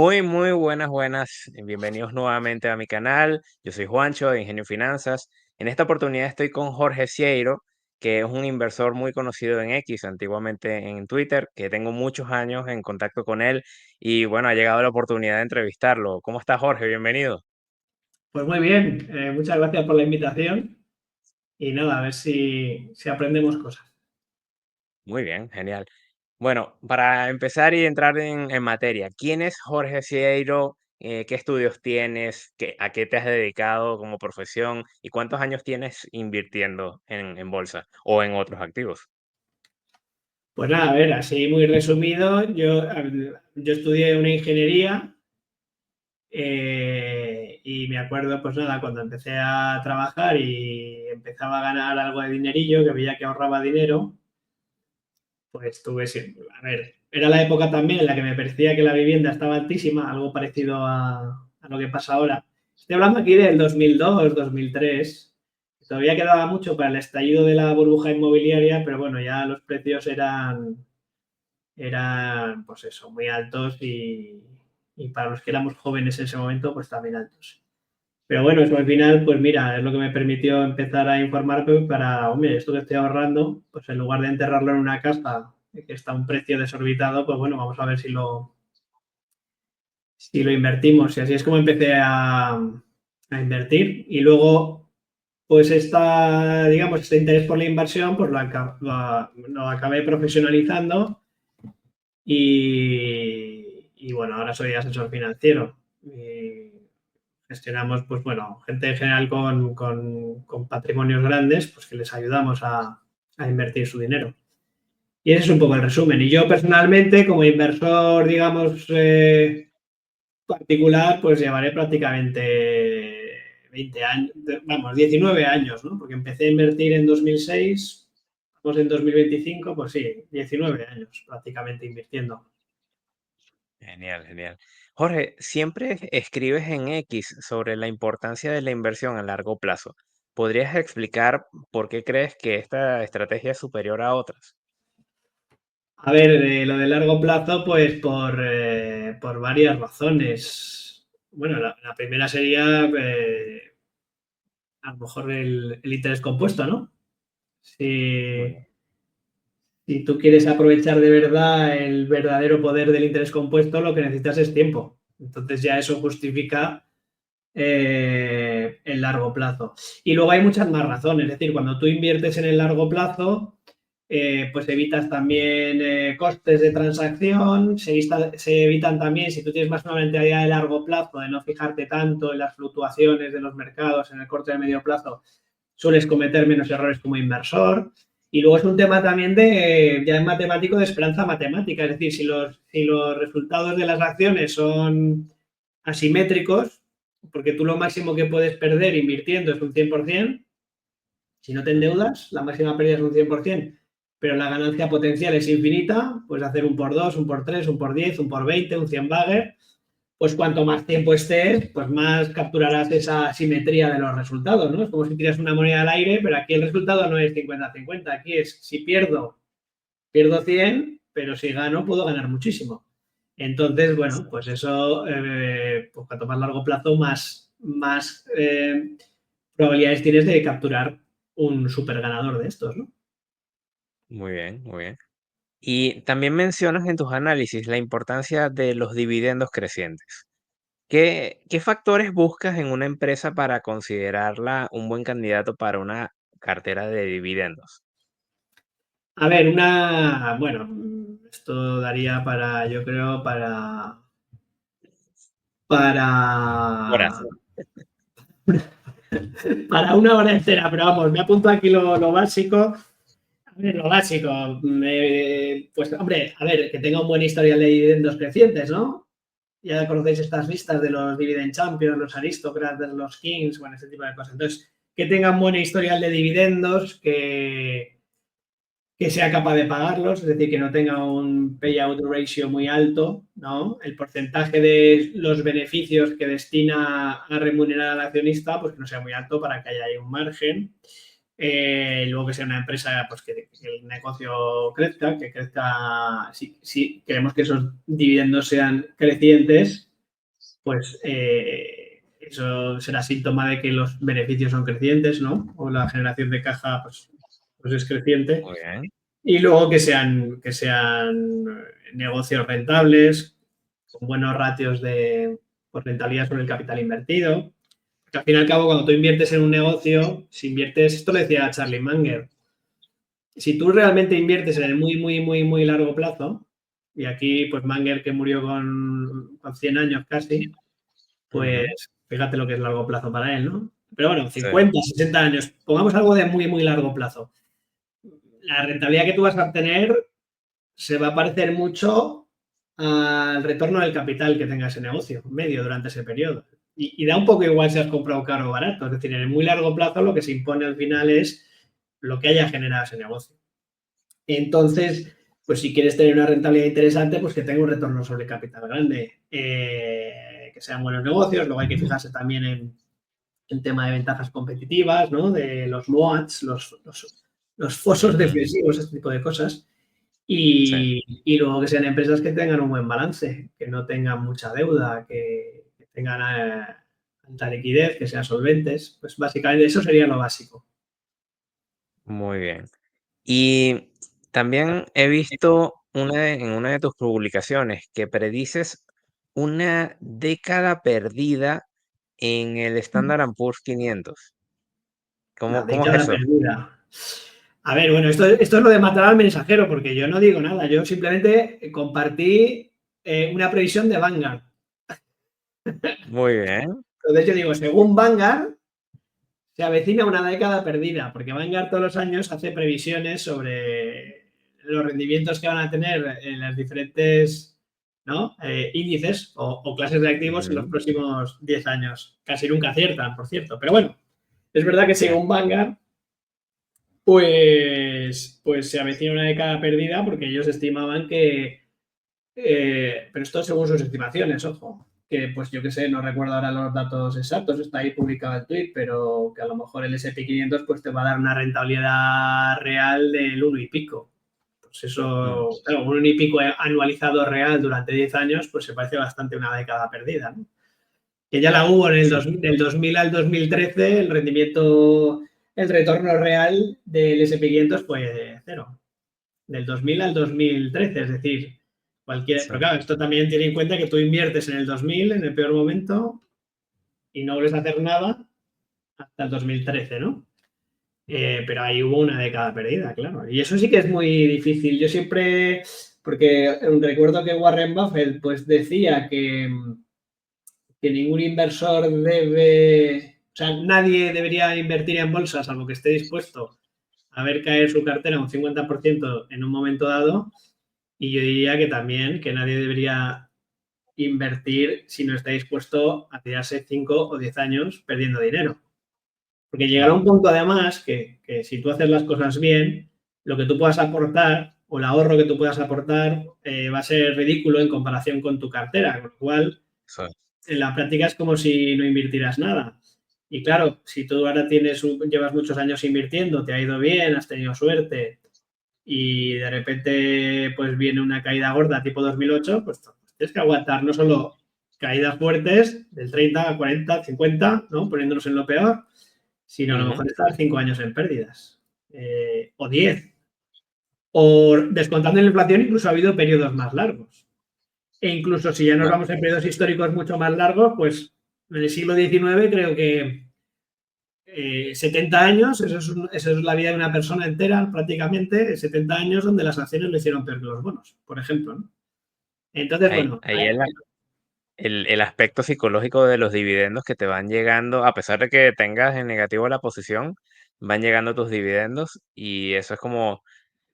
Muy buenas. Bienvenidos nuevamente a mi canal. Yo soy Juancho de Ingenio Finanzas. En esta oportunidad estoy con Jorge Sieiro, que es un inversor muy conocido en X, antiguamente en Twitter, que tengo muchos años en contacto con él y bueno, ha llegado la oportunidad de entrevistarlo. ¿Cómo está Jorge? Bienvenido. Pues muy bien, muchas gracias por la invitación y nada, a ver si aprendemos cosas. Muy bien, genial. Bueno, para empezar y entrar en materia, ¿quién es Jorge Sieiro? ¿Qué estudios tienes? ¿A qué te has dedicado como profesión? ¿Y cuántos años tienes invirtiendo en bolsa o en otros activos? Pues nada, a ver, así muy resumido, yo estudié una ingeniería y me acuerdo, pues nada, cuando empecé a trabajar y empezaba a ganar algo de dinerillo, que veía que ahorraba dinero, pues tuve, a ver, era la época también en la que me parecía que la vivienda estaba altísima, algo parecido a lo que pasa ahora. Estoy hablando aquí del 2002, 2003. Todavía quedaba mucho para el estallido de la burbuja inmobiliaria, pero bueno, ya los precios eran pues eso, muy altos y para los que éramos jóvenes en ese momento, pues también altos. Pero bueno, eso al final, pues mira, es lo que me permitió empezar a informarme para, hombre, esto que estoy ahorrando, pues en lugar de enterrarlo en una casa que está a un precio desorbitado, pues bueno, vamos a ver si lo invertimos. Y así es como empecé a invertir. Y luego, pues digamos, este interés por la inversión, pues lo acabé profesionalizando y bueno, ahora soy asesor financiero. Y gestionamos, pues bueno, gente en general con patrimonios grandes, pues que les ayudamos a invertir su dinero. Y ese es un poco el resumen. Y yo personalmente, como inversor, digamos, particular, pues llevaré prácticamente 20 años, vamos, 19 años, ¿no? Porque empecé a invertir en 2006, estamos en 2025, pues sí, 19 años prácticamente invirtiendo. Genial. Jorge, siempre escribes en X sobre la importancia de la inversión a largo plazo. ¿Podrías explicar por qué crees que esta estrategia es superior a otras? A ver, lo de largo plazo, pues por varias razones. Bueno, la primera sería a lo mejor el interés compuesto, ¿no? Muy Si, bien. si tú quieres aprovechar de verdad el verdadero poder del interés compuesto, lo que necesitas es tiempo. Entonces ya eso justifica el largo plazo. Y luego hay muchas más razones. Es decir, cuando tú inviertes en el largo plazo, pues evitas también costes de transacción, se evitan también, si tú tienes más una mentalidad de largo plazo, de no fijarte tanto en las fluctuaciones de los mercados en el corto y el medio plazo, sueles cometer menos errores como inversor. Y luego es un tema también ya en matemático, de esperanza matemática. Es decir, si los resultados de las acciones son asimétricos, porque tú lo máximo que puedes perder invirtiendo es un 100%, si no te Ujú. endeudas, la máxima pérdida es un 100%, pero la ganancia potencial es infinita, puedes hacer un por 2, un por 3, un por 10, un por 20, un 100 bagger, pues cuanto más tiempo estés, pues más capturarás esa simetría de los resultados, ¿no? Es como si tiras una moneda al aire, pero aquí el resultado no es 50-50, aquí es si pierdo 100, pero si gano, puedo ganar muchísimo. Entonces, bueno, pues eso, pues cuanto más largo plazo, más probabilidades tienes de capturar un super ganador de estos, ¿no? Muy bien. Y también mencionas en tus análisis la importancia de los dividendos crecientes. ¿Qué factores buscas en una empresa para considerarla un buen candidato para una cartera de dividendos? A ver, bueno, esto daría para, yo creo, para, Horas. para una hora entera, pero vamos, me apunto aquí lo básico. A ver, lo básico, pues hombre, a ver, que tenga un buen historial de dividendos crecientes, ¿no? Ya conocéis estas listas de los Dividend Champions, los Aristocrats, los Kings, bueno, ese tipo de cosas. Entonces, que tengan buena historial de dividendos, que sea capaz de pagarlos, es decir, que no tenga un payout ratio muy alto, ¿no? El porcentaje de los beneficios que destina a remunerar al accionista, pues que no sea muy alto para que haya ahí un margen. Luego que sea una empresa, pues que el negocio crezca, si queremos que esos dividendos sean crecientes, pues eso será síntoma de que los beneficios son crecientes, ¿no? O la generación de caja pues es creciente. Muy bien. Y luego que sean negocios rentables, con buenos ratios de pues, rentabilidad sobre el capital invertido. Porque al fin y al cabo, cuando tú inviertes en un negocio, si inviertes, esto lo decía Charlie Munger, si tú realmente inviertes en el muy, muy, muy, muy largo plazo, y aquí, pues Munger, que murió con 100 años casi, pues Ujú. fíjate lo que es largo plazo para él, ¿no? Pero bueno, Sí, 50, 60 años, pongamos algo de muy, muy largo plazo. La rentabilidad que tú vas a obtener se va a parecer mucho al retorno del capital que tenga ese negocio medio durante ese periodo. Y da un poco igual si has comprado caro o barato. Es decir, en el muy largo plazo lo que se impone al final es lo que haya generado ese negocio. Entonces, pues si quieres tener una rentabilidad interesante, pues que tenga un retorno sobre capital grande, que sean buenos negocios. Luego hay que fijarse también en tema de ventajas competitivas, ¿no? De los MOATs, los fosos ujú, defensivos, este tipo de cosas. sí, Y luego que sean empresas que tengan un buen balance, que no tengan mucha deuda, que tengan alta liquidez, que sean solventes. Pues básicamente eso sería lo básico. muy bien. Y también he visto en una de tus publicaciones que predices una década perdida en el Standard Poor's 500. La Cómo es década eso? perdida. A ver, bueno, esto es lo de matar al mensajero, porque yo no digo nada. Yo simplemente compartí una previsión de Vanguard. Muy bien. Entonces yo digo, según Vanguard, se avecina una década perdida, porque Vanguard todos los años hace previsiones sobre los rendimientos que van a tener en las diferentes, ¿no? Índices o clases de activos en los Ujú, próximos 10 años. Casi nunca aciertan, por cierto. Pero bueno, es verdad que sí, según Vanguard, pues se avecina una década perdida porque ellos estimaban que, pero esto según sus estimaciones, ojo, que pues yo qué sé, no recuerdo ahora los datos exactos, está ahí publicado el tweet, pero que a lo mejor el S&P 500 pues te va a dar una rentabilidad real del uno y pico. Pues mm, eso, claro, un uno y pico anualizado real durante 10 años, pues se parece bastante a una década perdida, ¿no? Que ya la hubo en sí, del 2000 al 2013, el rendimiento, el retorno real del S&P 500 fue cero, del 2000 al 2013, es decir, sí, pero claro, esto también tiene en cuenta que tú inviertes en el 2000, en el peor momento, y no vuelves a hacer nada hasta el 2013, ¿no? Pero ahí hubo una década perdida, claro. Y eso sí que es muy difícil. Yo siempre, porque recuerdo que Warren Buffett pues decía que ningún inversor debe, o sea, nadie debería invertir en bolsa salvo que esté dispuesto a ver caer su cartera un 50% en un momento dado. Y yo diría que también que nadie debería invertir si no está dispuesto a tirarse 5 o 10 años perdiendo dinero. Porque llegará un mm, punto además que si tú haces las cosas bien, lo que tú puedas aportar o el ahorro que tú puedas aportar va a ser ridículo en comparación con tu cartera, con lo cual sí, en la práctica es como si no invirtieras nada. Y claro, si tú ahora llevas muchos años invirtiendo, te ha ido bien, has tenido suerte y de repente pues viene una caída gorda tipo 2008, pues tienes que aguantar no solo caídas fuertes del 30, 40, 50, ¿no? Poniéndonos en lo peor, sino a lo ujú, mejor estar 5 años en pérdidas o 10. O descontando la inflación, incluso ha habido periodos más largos. E incluso si ya nos bueno, vamos a periodos históricos mucho más largos, pues en el siglo XIX creo que 70 años, eso es la vida de una persona entera prácticamente, 70 años donde las acciones lo hicieron peor que los bonos, por ejemplo, ¿no? Entonces, bueno, ahí el aspecto psicológico de los dividendos que te van llegando, a pesar de que tengas en negativo la posición, van llegando tus dividendos y eso es como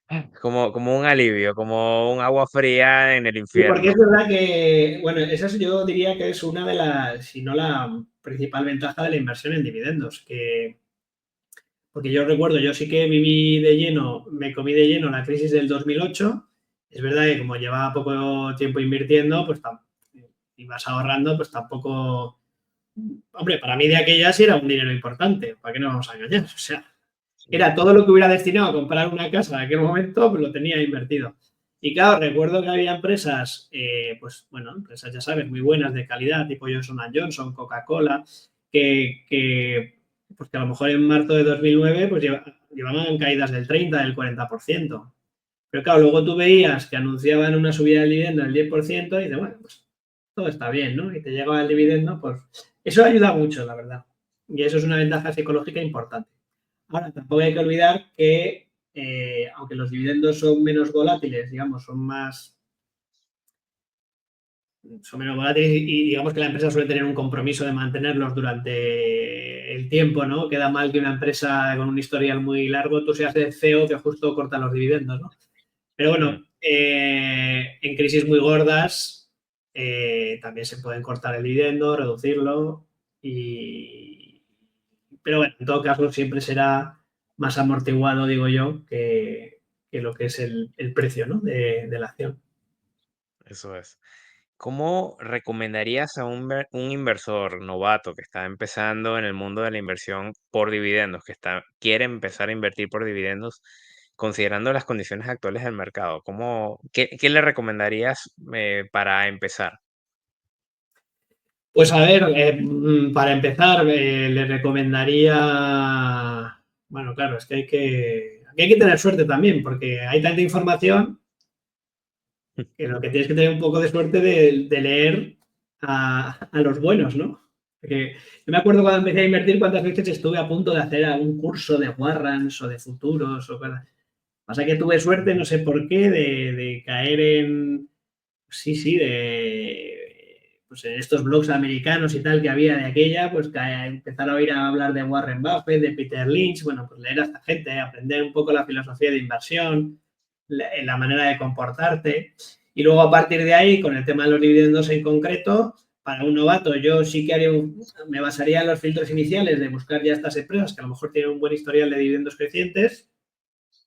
un alivio, como un agua fría en el sí, porque es infierno. verdad que, bueno, esa yo diría que es una de las, si no la principal ventaja de la inversión en dividendos, porque yo recuerdo, yo sí que viví de lleno, me comí de lleno la crisis del 2008. Es verdad que como llevaba poco tiempo invirtiendo, pues ibas ahorrando, pues tampoco. Hombre, para mí de aquella sí era un dinero importante, ¿para qué nos vamos a engañar? O sea, era todo lo que hubiera destinado a comprar una casa en aquel momento, pues lo tenía invertido. Y claro, recuerdo que había empresas, pues bueno, empresas ya sabes, muy buenas de calidad, tipo Johnson Johnson, Coca-Cola, pues que a lo mejor en marzo de 2009 pues llevaban caídas del 30, del 40%. Pero claro, luego tú veías que anunciaban una subida del dividendo del 10% y dices, bueno, pues todo está bien, ¿no? Y te llega el dividendo, pues eso ayuda mucho, la verdad. Y eso es una ventaja psicológica importante. Ahora, tampoco hay que olvidar que, aunque los dividendos son menos volátiles, digamos, son menos volátiles y digamos que la empresa suele tener un compromiso de mantenerlos durante el tiempo, ¿no? Queda mal que una empresa con un historial muy largo, tú seas el CEO que justo corta los dividendos, ¿no? Pero Mm, bueno, en crisis muy gordas también se pueden cortar el dividendo, reducirlo y... Pero bueno, en todo caso siempre será más amortiguado, digo yo, que lo que es el precio, ¿no? de la acción. eso es. ¿Cómo recomendarías a un inversor novato que está empezando en el mundo de la inversión por dividendos, quiere empezar a invertir por dividendos, considerando las condiciones actuales del mercado? ¿Qué le recomendarías para empezar? Pues a ver, para empezar, le recomendaría, bueno, claro, es que aquí hay que tener suerte también, porque hay tanta información que lo que tienes que tener un poco de suerte de leer a los buenos, ¿no? Porque yo me acuerdo cuando empecé a invertir cuántas veces estuve a punto de hacer algún curso de warrants o de futuros o cosas. Pasa que tuve suerte, no sé por qué, de caer en, sí, sí, pues en estos blogs americanos y tal que había de aquella, pues empezar a oír a hablar de Warren Buffett, de Peter Lynch, bueno, pues leer a esta gente, aprender un poco la filosofía de inversión, la manera de comportarte. Y luego a partir de ahí, con el tema de los dividendos en concreto, para un novato yo sí que me basaría en los filtros iniciales de buscar ya estas empresas que a lo mejor tienen un buen historial de dividendos crecientes,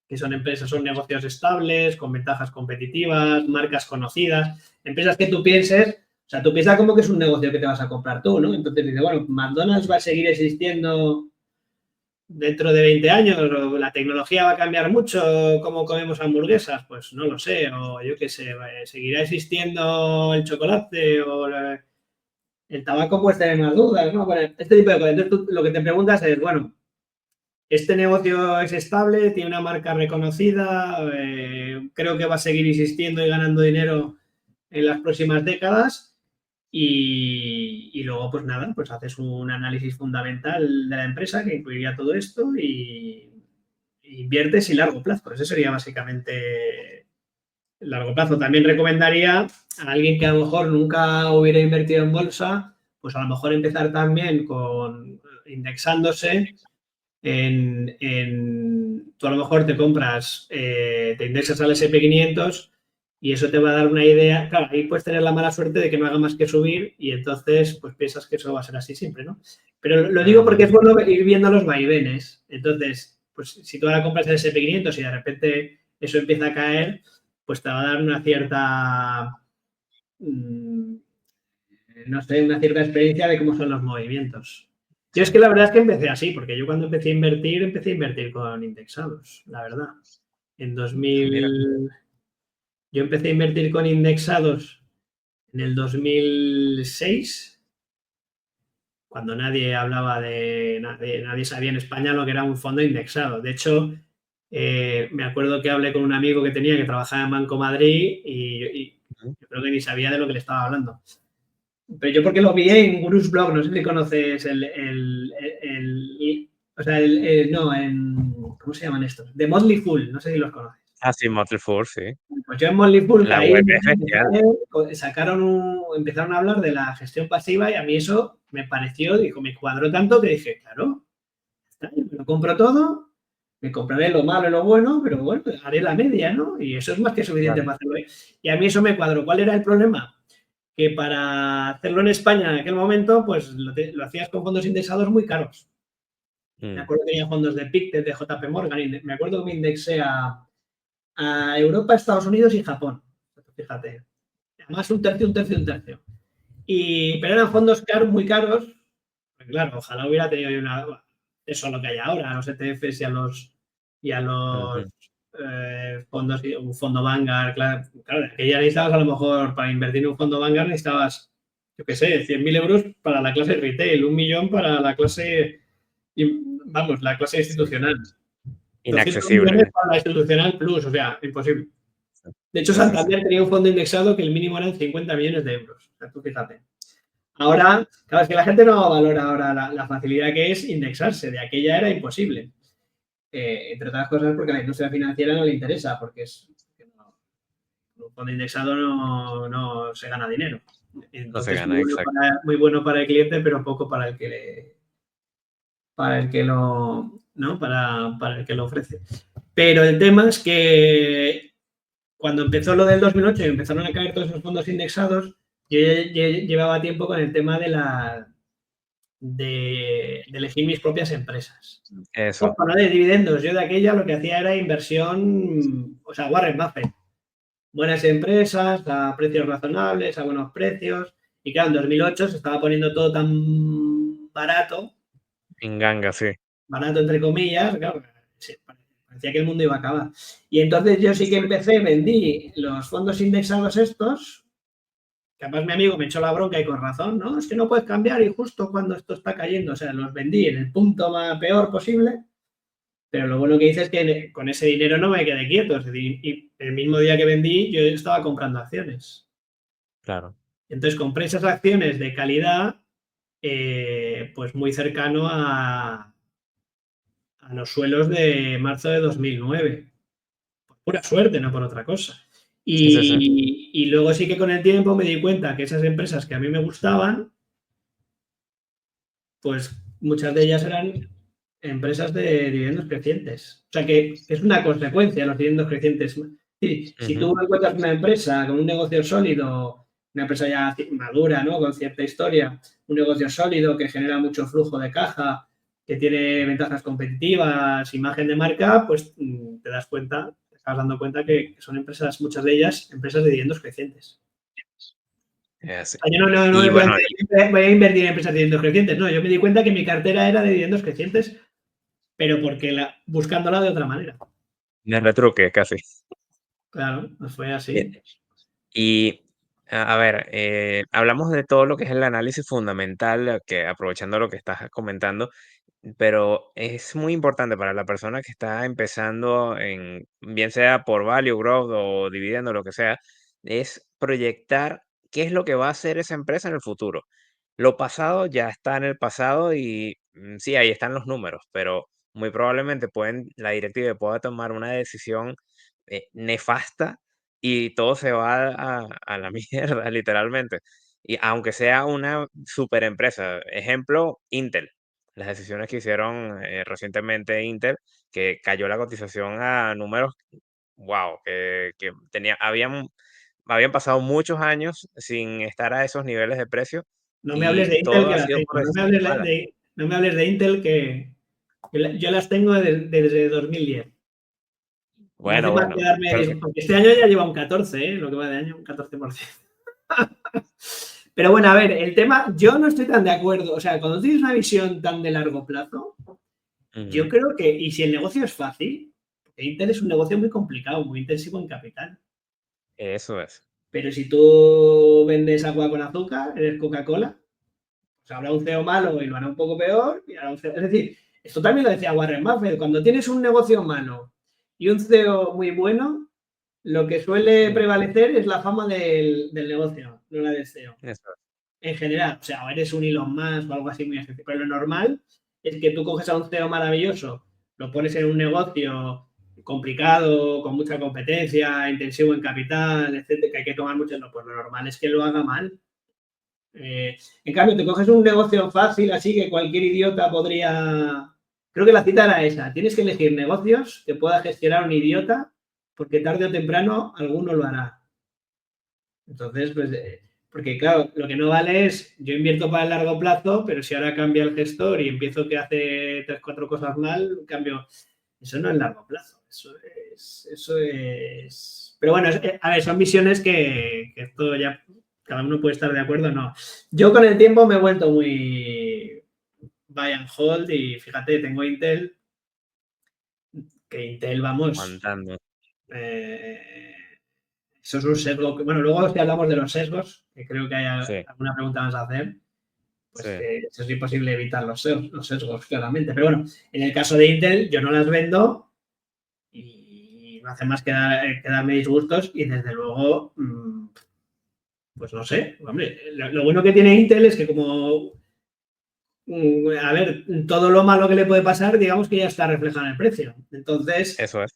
que son empresas, son negocios estables, con ventajas competitivas, marcas conocidas, empresas que tú pienses, o sea, tú piensas como que es un negocio que te vas a comprar tú, ¿no? Entonces dices, bueno, McDonald's va a seguir existiendo dentro de 20 años, o la tecnología va a cambiar mucho, cómo comemos hamburguesas, pues no lo sé, o yo qué sé, seguirá existiendo el chocolate o el tabaco, pues tener más dudas, ¿no? Bueno, este tipo de cosas. Entonces tú lo que te preguntas es, bueno, este negocio es estable, tiene una marca reconocida, creo que va a seguir existiendo y ganando dinero en las próximas décadas y luego pues nada, pues haces un análisis fundamental de la empresa que incluiría todo esto y inviertes y largo plazo. Ese sería básicamente largo plazo. También recomendaría a alguien que a lo mejor nunca hubiera invertido en bolsa, pues a lo mejor empezar también con indexándose tú a lo mejor te compras, te indexas al SP 500 y eso te va a dar una idea. Claro, ahí puedes tener la mala suerte de que no haga más que subir y entonces pues piensas que eso va a ser así siempre, ¿no? Pero lo digo porque es Ujú, bueno ir viendo los vaivenes. Entonces, pues si tú ahora compras el SP 500 y de repente eso empieza a caer, pues te va a dar una cierta, mm, no sé, una cierta experiencia de cómo son los movimientos. Yo es sí. que la verdad es que empecé así, porque yo cuando empecé a invertir con indexados, la verdad. En Ah, mira. 2000, yo empecé a invertir con indexados en el 2006, cuando nadie hablaba nadie sabía en España lo que era un fondo indexado. De hecho, me acuerdo que hablé con un amigo que tenía que trabajaba en Banco Madrid y Ujú. yo creo que ni sabía de lo que le estaba hablando. Pero yo porque lo vi en Gurús Blog, no sé si conoces o sea, no, ¿cómo se llaman estos? The Motley Fool, no sé si los conoces. Ah, sí, Motley Fool, sí. Pues yo en Motley Fool La caí, web es bestial. empezaron a hablar de la gestión pasiva y a mí eso me pareció, dijo, me cuadró tanto que dije, claro, me lo compro todo, me compraré lo malo y lo bueno, pero bueno, haré la media, ¿no? Y eso es más que suficiente Claro. para hacerlo. Y a mí eso me cuadró. ¿Cuál era el problema? Que para hacerlo en España en aquel momento, pues lo hacías con fondos indexados muy caros. Me Mm, acuerdo que tenía fondos de Pictet, de JP Morgan, y me acuerdo que me indexé a Europa, Estados Unidos y Japón. Fíjate. Además, un tercio, un tercio, un tercio. Pero eran fondos caros, muy caros. Pues claro, ojalá hubiera tenido eso lo que hay ahora, a los ETFs y a los ujú. fondos, un fondo Vanguard, claro, que ya necesitabas a lo mejor para invertir en un fondo Vanguard necesitabas, yo qué sé, 100.000 euros para la clase retail, 1 millón para la clase, vamos, la clase Sí, institucional, 200 millones inaccesible. para la institucional plus, o sea, imposible. De hecho, Sí, sí, sí. Santander tenía un fondo indexado que el mínimo eran 50 millones de euros. O sea, tú fíjate. Ahora, claro, es que la gente no valora ahora la facilidad que es indexarse. De aquella era imposible. Entre otras cosas porque a la industria financiera no le interesa, porque un fondo indexado no se gana dinero. No se Entonces, gana, exacto. muy bueno para el cliente, pero poco para el que para el que lo, ¿no? Para el que lo ofrece. Pero el tema es que cuando empezó lo del 2008 y empezaron a caer todos esos fondos indexados, yo llevaba tiempo con el tema de elegir mis propias empresas. Eso. Ojo, no de dividendos. Yo de aquella lo que hacía era inversión, o sea, Warren Buffett. Buenas empresas, a precios razonables, a buenos precios. Y claro, en 2008 se estaba poniendo todo tan barato, En ganga, sí. barato entre comillas, claro, parecía que el mundo iba a acabar. Y entonces yo sí que empecé, vendí los fondos indexados estos, que además mi amigo me echó la bronca y con razón, ¿no? Es que no puedes cambiar y justo cuando esto está cayendo, o sea, los vendí en el punto más peor posible, pero lo bueno que hice es que con ese dinero no me quedé quieto, es decir, y el mismo día que vendí yo estaba comprando acciones. Claro. Entonces compré esas acciones de calidad, pues muy cercano a los suelos de marzo de 2009. Por pura suerte, no por otra cosa. Sí, sí, sí. Y luego sí que con el tiempo me di cuenta que esas empresas que a mí me gustaban, pues muchas de ellas eran empresas de dividendos crecientes. O sea que es una consecuencia los dividendos crecientes. Si Ujú. tú encuentras una empresa con un negocio sólido, una empresa ya madura, ¿no? Con cierta historia, un negocio sólido que genera mucho flujo de caja, que tiene ventajas competitivas, imagen de marca, pues te das cuenta, te estás dando cuenta que son empresas, muchas de ellas, empresas de dividendos crecientes. Así. Yo no Y me bueno, planteé, voy a invertir en empresas de dividendos crecientes. No, yo me di cuenta que mi cartera era de dividendos crecientes, pero porque buscándola de otra manera. de retruque casi. Claro, pues fue Bien. así. Y a ver, hablamos de todo lo que es el análisis fundamental, que aprovechando lo que estás comentando, pero es muy importante para la persona que está empezando en, bien sea por value, growth o dividendo, lo que sea, es proyectar qué es lo que va a hacer esa empresa en el futuro. Lo pasado ya está en el pasado y sí, ahí están los números, pero muy probablemente la directiva pueda tomar una decisión nefasta y todo se va a la mierda, literalmente. Y aunque sea una super empresa, ejemplo, Intel, las decisiones que hicieron recientemente Intel, que cayó la cotización a números, wow, que habían pasado muchos años sin estar a esos niveles de precio No me hables y de Intel todo que ha la sido tengo. por decisiones malas. No me hables de Intel que yo las tengo desde 2010. No hace Bueno, más bueno, que darme, pero porque este año ya lleva un 14, lo que va de año, un 14%. Pero bueno, a ver, el tema, yo no estoy tan de acuerdo. O sea, cuando tienes una visión tan de largo plazo, yo ujú, creo que, y si el negocio es fácil, porque Intel es un negocio muy complicado, muy intensivo en capital. eso es. Pero si tú vendes agua con azúcar, eres Coca-Cola, pues habrá un CEO malo y lo hará un poco peor. Y hará un CEO... Es decir, esto también lo decía Warren Buffett, cuando tienes un negocio malo y un CEO muy bueno, lo que suele Mm, prevalecer es la fama del negocio, no la del CEO. eso es. En general, o sea, o eres un Elon Musk o algo así muy accesible. Pero lo normal es que tú coges a un CEO maravilloso, lo pones en un negocio complicado, con mucha competencia, intensivo en capital, etcétera, que hay que tomar mucho. No, pues lo normal es que lo haga mal. En cambio, te coges un negocio fácil, así que cualquier idiota podría. Creo que la cita era esa. Tienes que elegir negocios que pueda gestionar un idiota, porque tarde o temprano alguno lo hará. Entonces, pues, porque claro, lo que no vale es, yo invierto para el largo plazo, pero si ahora cambia el gestor y empiezo que hace tres, cuatro cosas mal, cambio, eso no es largo plazo, eso es. Pero bueno, a ver, son visiones que esto ya, cada uno puede estar de acuerdo o no. Yo con el tiempo me he vuelto muy buy and hold y fíjate, tengo Intel que Intel, vamos, aguantando. eh, eso es un sesgo. Bueno, luego si hablamos de los sesgos, que creo que hay Sí, alguna pregunta más a hacer, pues sí, que eso es imposible evitar los sesgos, claramente. Pero bueno, en el caso de Intel, yo no las vendo y no hace más que darme disgustos y desde luego, pues no sé, hombre, lo bueno que tiene Intel es que como, a ver, todo lo malo que le puede pasar, digamos que ya está reflejado en el precio. Entonces, eso es.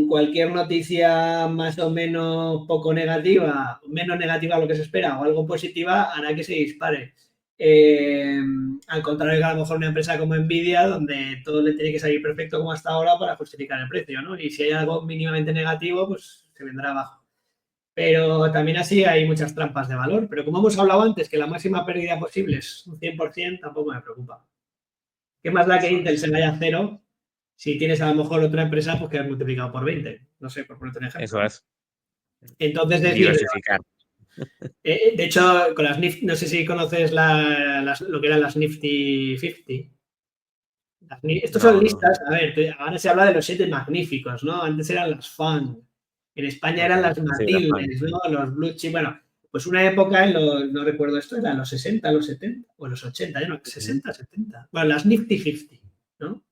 cualquier noticia más o menos poco negativa, menos negativa a lo que se espera o algo positiva, hará que se dispare. Eh, Al contrario que a lo mejor una empresa como Nvidia, donde todo le tiene que salir perfecto como hasta ahora para justificar el precio, ¿no? Y si hay algo mínimamente negativo, pues se vendrá abajo. Pero también así hay muchas trampas de valor. Pero como hemos hablado antes, que la máxima pérdida posible es un 100%, tampoco me preocupa. ¿Qué más da que Eso Intel es. se vaya a cero si tienes a lo mejor otra empresa pues, que has multiplicado por 20? No sé, por ponerte un ejemplo, Eso ¿no? es. Entonces, es decir, Diversificar. de hecho, con las Nifty, no sé si conoces lo que eran las Nifty 50. Estos son No, no. listas, a ver, ahora se habla de los siete magníficos, ¿no? Antes eran las FAN, en España Ok. eran las Sí, la fan. Matildes, ¿no? Los Blue Chip, bueno, pues una época, no recuerdo esto, eran los 60, los 70 o los 80, no, Ujú. 60, 70. Bueno, las Nifty 50, ¿no?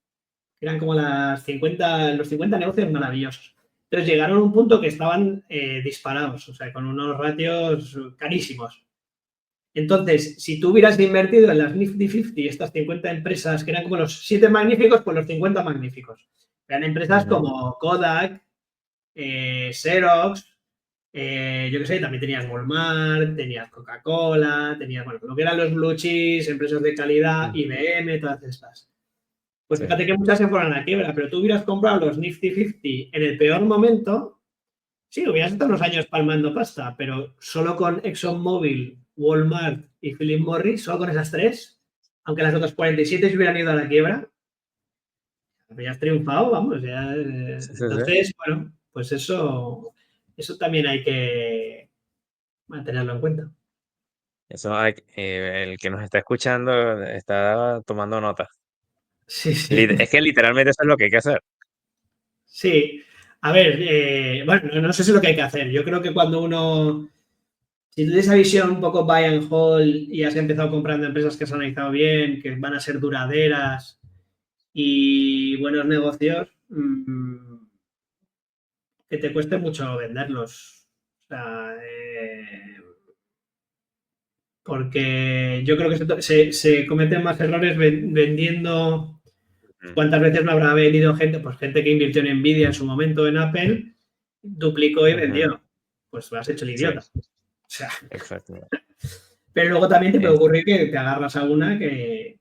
Eran como los 50 negocios maravillosos. Entonces llegaron a un punto que estaban disparados, o sea, con unos ratios carísimos. Entonces, si tú hubieras invertido en las Nifty 50, estas 50 empresas que eran como los 7 magníficos, pues los 50 magníficos. Eran empresas Ujú. como Kodak, Xerox, yo qué sé, también tenías Walmart, tenías Coca-Cola, tenías, bueno, lo que eran los blue chips, empresas de calidad, Ujú. IBM, todas estas. Pues Sí. fíjate que muchas se fueron a la quiebra, pero tú hubieras comprado los Nifty 50 en el peor momento, sí, hubieras estado unos años palmando pasta, pero solo con ExxonMobil, Walmart y Philip Morris, solo con esas tres, aunque las otras 47 se hubieran ido a la quiebra, ya has triunfado, vamos, ya, Sí, sí, sí. entonces, bueno, pues eso también hay que mantenerlo en cuenta. Eso el que nos está escuchando está tomando nota. Sí, sí, Es que literalmente eso es lo que hay que hacer. sí. A ver, bueno, no sé si es lo que hay que hacer. Yo creo que cuando uno, si tú tienes esa visión un poco buy and hold y has empezado comprando empresas que se han analizado bien, que van a ser duraderas y buenos negocios, que te cueste mucho venderlos. O sea, porque yo creo que se cometen más errores vendiendo. Ujú. ¿Cuántas veces no habrá venido gente? Pues gente que invirtió en Nvidia en su momento en Apple, duplicó y Ujú. vendió. Pues lo has hecho el Sí, idiota. O sea, exacto. pero luego también te puede Es- ocurrir que te agarras a una que.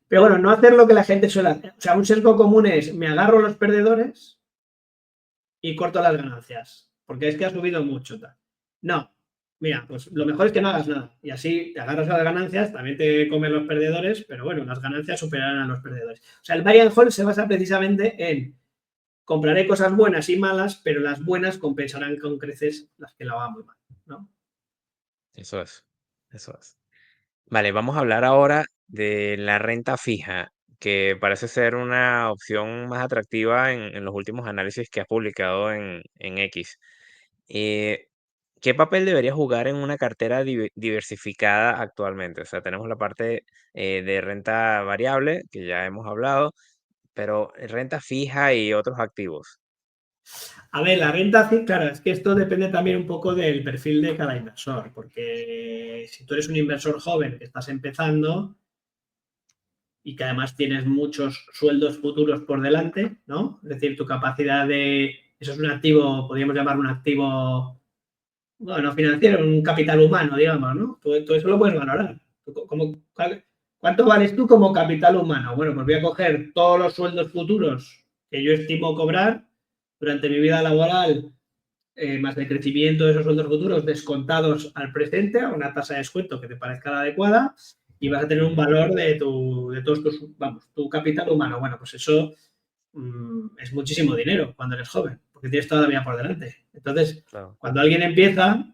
Pero bueno, no hacer lo que la gente suele hacer. O sea, un sesgo común es me agarro a los perdedores y corto las ganancias, porque es que ha subido mucho. Tal. No, mira, pues lo mejor es que no hagas nada y así te agarras a las ganancias, también te comen los perdedores, pero bueno, las ganancias superarán a los perdedores. O sea, el buy and hold se basa precisamente en compraré cosas buenas y malas, pero las buenas compensarán con creces las que la van muy mal, ¿no? Eso es. Eso es. Vale, vamos a hablar ahora de la renta fija, que parece ser una opción más atractiva en los últimos análisis que has publicado en X. Eh, ¿Qué papel debería jugar en una cartera diversificada actualmente? O sea, tenemos la parte de renta variable, que ya hemos hablado, pero renta fija y otros activos. A ver, la renta, claro, es que esto depende también un poco del perfil de cada inversor, porque si tú eres un inversor joven que estás empezando y que además tienes muchos sueldos futuros por delante, ¿no? Es decir, tu capacidad eso es un activo, podríamos llamarlo un activo, bueno, financiero, un capital humano, digamos, ¿no? Tú eso lo puedes valorar. ¿Cuánto vales tú como capital humano? Bueno, pues voy a coger todos los sueldos futuros que yo estimo cobrar durante mi vida laboral, más el crecimiento de esos sueldos futuros descontados al presente a una tasa de descuento que te parezca la adecuada y vas a tener un Ujú. valor de todos tu capital humano. Bueno, pues eso es muchísimo dinero cuando eres joven, porque tienes toda la vida por delante. Entonces, Claro. cuando alguien empieza,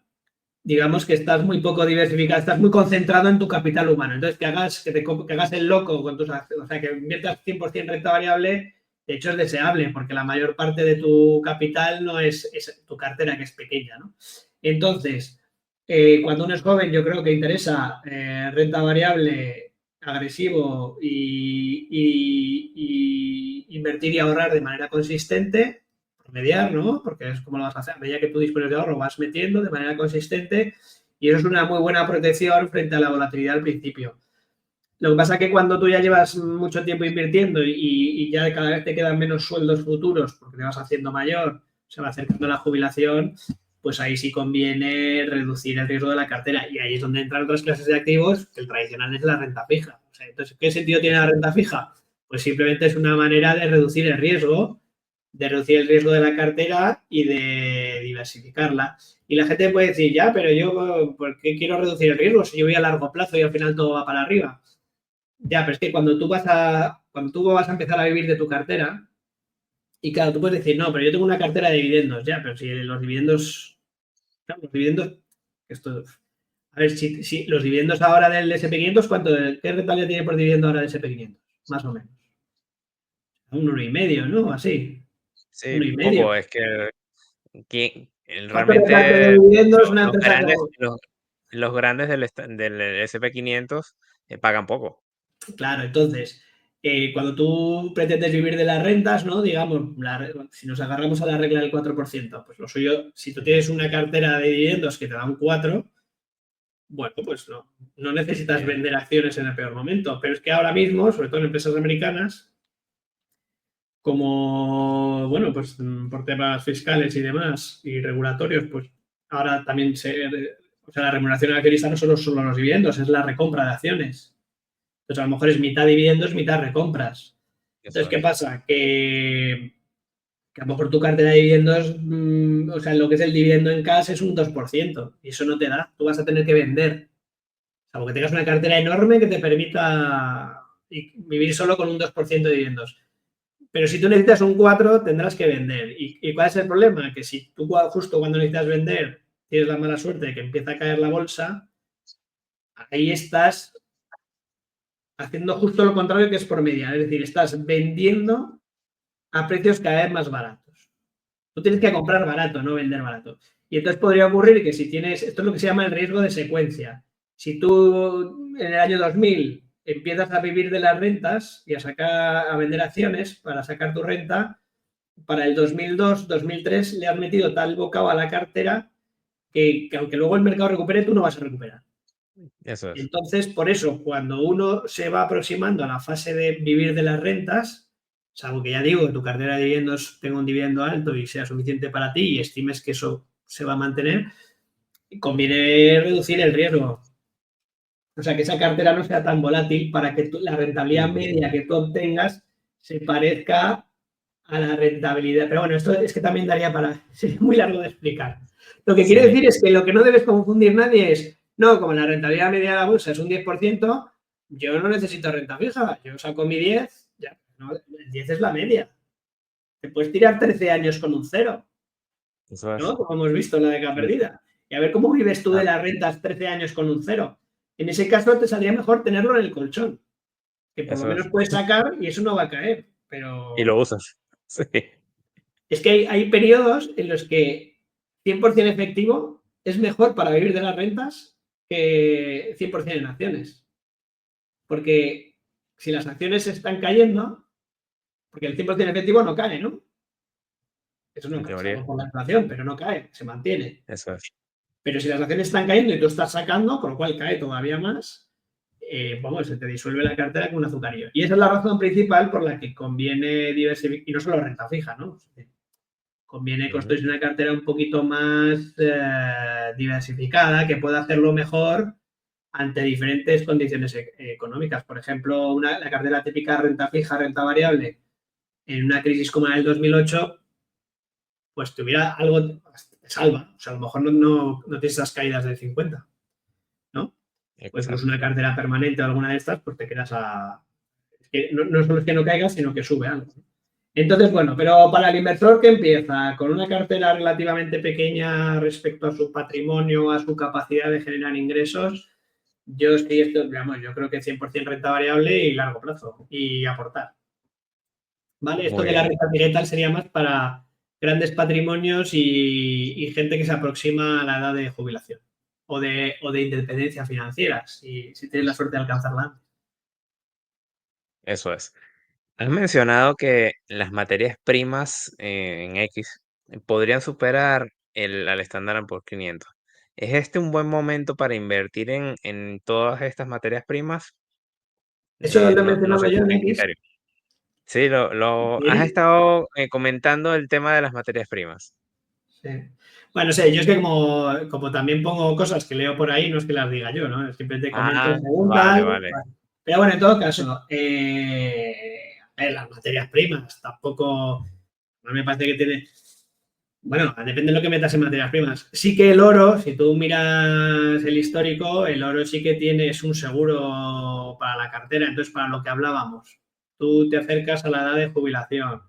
digamos que estás muy poco diversificado, estás muy concentrado en tu capital humano. Entonces, que hagas el loco con tus acciones, o sea, que inviertas 100% renta variable, De hecho, es deseable porque la mayor parte de tu capital no es tu cartera, que es pequeña, ¿no? Entonces, cuando uno es joven, yo creo que interesa renta variable, agresivo y invertir y ahorrar de manera consistente, promediar, ¿no? Porque es como lo vas a hacer. A medida que tú dispones de ahorro, vas metiendo de manera consistente y eso es una muy buena protección frente a la volatilidad al principio. Lo que pasa es que cuando tú ya llevas mucho tiempo invirtiendo y ya cada vez te quedan menos sueldos futuros porque te vas haciendo mayor, se va acercando la jubilación, pues ahí sí conviene reducir el riesgo de la cartera. Y ahí es donde entran otras clases de activos, que el tradicional es la renta fija. O sea, entonces, ¿qué sentido tiene la renta fija? Pues simplemente es una manera de reducir el riesgo de la cartera y de diversificarla. Y la gente puede decir, ya, pero yo, ¿por qué quiero reducir el riesgo si yo voy a largo plazo y al final todo va para arriba? Ya, pero es que cuando tú vas a empezar a vivir de tu cartera, y claro, tú puedes decir, no, pero yo tengo una cartera de dividendos, ya, pero si los dividendos, claro, los dividendos, esto, a ver, si los dividendos ahora del S&P 500, ¿qué rentabilidad tiene por dividendo ahora del S&P 500? Más o menos. Un 1,5, ¿no? Así. Sí, Uno y medio. poco, es que ¿Cuánto reparte de realmente dividendos una los empresa grandes, como? los grandes del SP 500 pagan poco. Claro, entonces, cuando tú pretendes vivir de las rentas, ¿no? Digamos, si nos agarramos a la regla del 4%, pues lo suyo, si tú Ujú. tienes una cartera de dividendos que te da un 4, bueno, pues no necesitas Bien, vender acciones en el peor momento. Pero es que ahora mismo, sobre todo en empresas americanas, como, bueno, pues por temas fiscales y demás y regulatorios, pues ahora también o sea, la remuneración accionista no solo son los dividendos, es la recompra de acciones. Entonces, a lo mejor es mitad dividendos, mitad recompras. Entonces, eso ¿qué es. pasa? Que a lo mejor tu cartera de dividendos, o sea, lo que es el dividendo en cash es un 2% y eso no te da. Tú vas a tener que vender. Salvo que tengas una cartera enorme que te permita vivir solo con un 2% de dividendos. Pero si tú necesitas un 4, tendrás que vender. ¿Y cuál es el problema? Que si tú justo cuando necesitas vender tienes la mala suerte de que empieza a caer la bolsa, ahí estás haciendo justo lo contrario que es por media. Es decir, estás vendiendo a precios cada vez más baratos. Tú tienes que comprar barato, no vender barato. Y entonces podría ocurrir que si tienes, esto es lo que se llama el riesgo de secuencia. Si tú en el año 2000 empiezas a vivir de las rentas y a vender acciones para sacar tu renta, para el 2002, 2003 le has metido tal bocado a la cartera que aunque luego el mercado recupere, tú no vas a recuperar. Eso es. Entonces, por eso, cuando uno se va aproximando a la fase de vivir de las rentas, salvo que ya digo que tu cartera de dividendos tenga un dividendo alto y sea suficiente para ti y estimes que eso se va a mantener, conviene reducir el riesgo. O sea, que esa cartera no sea tan volátil para que la rentabilidad Ujú. media que tú obtengas se parezca a la rentabilidad. Pero bueno, esto es que también daría para... Sería muy largo de explicar. Lo que quiere Sí, decir es que lo que no debes confundir nadie es, no, como la rentabilidad media de la bolsa es un 10%, yo no necesito renta fija. Yo saco mi 10, ya, no, el 10 es la media. Te puedes tirar 13 años con un cero, eso es. ¿no? Como hemos visto en la década Sí. perdida. Y a ver cómo vives tú de Ah, las rentas 13 años con un cero. En ese caso te saldría mejor tenerlo en el colchón, que por lo eso menos es. puedes sacar y eso no va a caer. Y Pero lo usas. Sí, es que hay periodos en los que 100% efectivo es mejor para vivir de las rentas que 100% en acciones. Porque si las acciones están cayendo, porque el 100% efectivo no cae, ¿no? Eso no en cae, salvo teoría. por la inflación, pero no cae, se mantiene. Eso es. Pero si las acciones están cayendo y tú estás sacando, con lo cual cae todavía más, vamos, se te disuelve la cartera como un azucarillo. Y esa es la razón principal por la que conviene diversificar, y no solo renta fija, ¿no? Conviene Ujú. construir una cartera un poquito más diversificada, que pueda hacerlo mejor ante diferentes condiciones económicas. Por ejemplo, la cartera típica renta fija, renta variable, en una crisis como la del 2008, pues tuviera algo, te salva. O sea, a lo mejor no tienes esas caídas del 50, ¿no? O incluso Exacto. una cartera permanente o alguna de estas, pues te quedas a... Es que no solo es que no caigas, sino que sube algo. Entonces, bueno, pero para el inversor que empieza con una cartera relativamente pequeña respecto a su patrimonio, a su capacidad de generar ingresos, yo sí esto, digamos, yo creo que 100% renta variable y largo plazo y aportar. ¿vale? Esto Muy de la bien, renta digital sería más para grandes patrimonios y gente que se aproxima a la edad de jubilación o de independencia financiera, si tienes la suerte de alcanzarla. eso es. Has mencionado que las materias primas en X podrían superar al Standard Poor's 500. ¿Es este un buen momento para invertir en todas estas materias primas? Eso lo he No mencionado sé yo cuál en es el X. criterio. Sí, has Sí, estado comentando el tema de las materias primas. sí. Bueno, sé, yo es que como también pongo cosas que leo por ahí, no es que las diga yo, ¿no? Simplemente comento Ah, según vale, tal. vale. Vale. Pero bueno, en todo caso, a ver, las materias primas tampoco, no me parece que tiene. Bueno, depende de lo que metas en materias primas. Sí que el oro, si tú miras el histórico, el oro sí que tiene, es un seguro para la cartera. Entonces, para lo que hablábamos, tú te acercas a la edad de jubilación,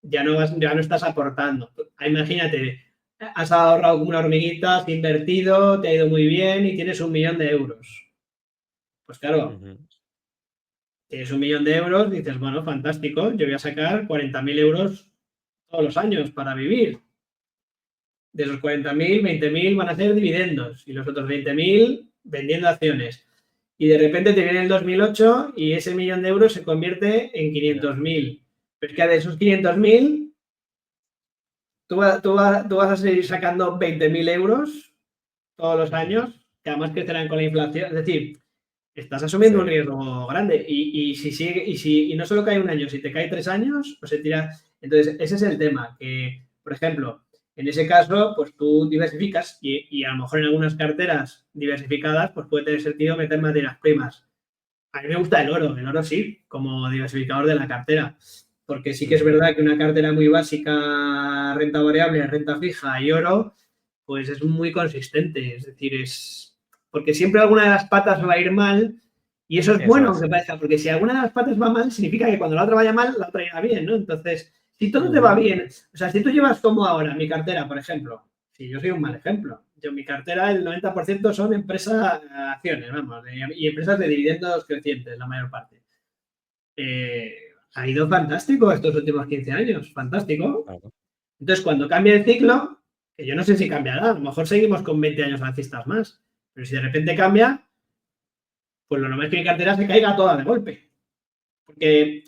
ya no estás aportando. Imagínate, has ahorrado como una hormiguita, has invertido, te ha ido muy bien y tienes 1 millón de euros. Pues claro, Ujú. tienes 1 millón de euros, dices, bueno, fantástico, yo voy a sacar 40.000 euros todos los años para vivir. De esos 40.000, 20.000 van a ser dividendos y los otros 20.000 vendiendo acciones. Y de repente te viene el 2008 y ese 1 millón de euros se convierte en Ya, 500.000. Pero es que de esos 500.000, tú vas a seguir sacando 20.000 euros todos los ujú. años, que además crecerán con la inflación. Es decir, estás asumiendo un Sí, riesgo grande. Y si sigue, y no solo cae un año, si te cae 3 años, pues se tira. Entonces, ese es el tema. Que, por ejemplo, en ese caso, pues tú diversificas y a lo mejor en algunas carteras diversificadas, pues puede tener sentido meter materias primas. A mí me gusta el oro sí, como diversificador de la cartera. Porque sí que es ujú. verdad que una cartera muy básica, renta variable, renta fija y oro, pues es muy consistente. Es decir, porque siempre alguna de las patas va a ir mal y eso es Eso bueno, es. aunque parezca, porque si alguna de las patas va mal, significa que cuando la otra vaya mal, la otra irá bien, ¿no? Entonces, si todo te va Ujú. bien, o sea, si tú llevas como ahora mi cartera, por ejemplo, si yo soy un mal ejemplo, yo mi cartera, el 90% son empresas, acciones, vamos, y empresas de dividendos crecientes, la mayor parte. Eh, ha ido fantástico estos últimos 15 años, fantástico. Claro. Entonces, cuando cambie el ciclo, que yo no sé si cambiará, a lo mejor seguimos con 20 años alcistas más, pero si de repente cambia, pues lo normal es que mi cartera se caiga toda de golpe, porque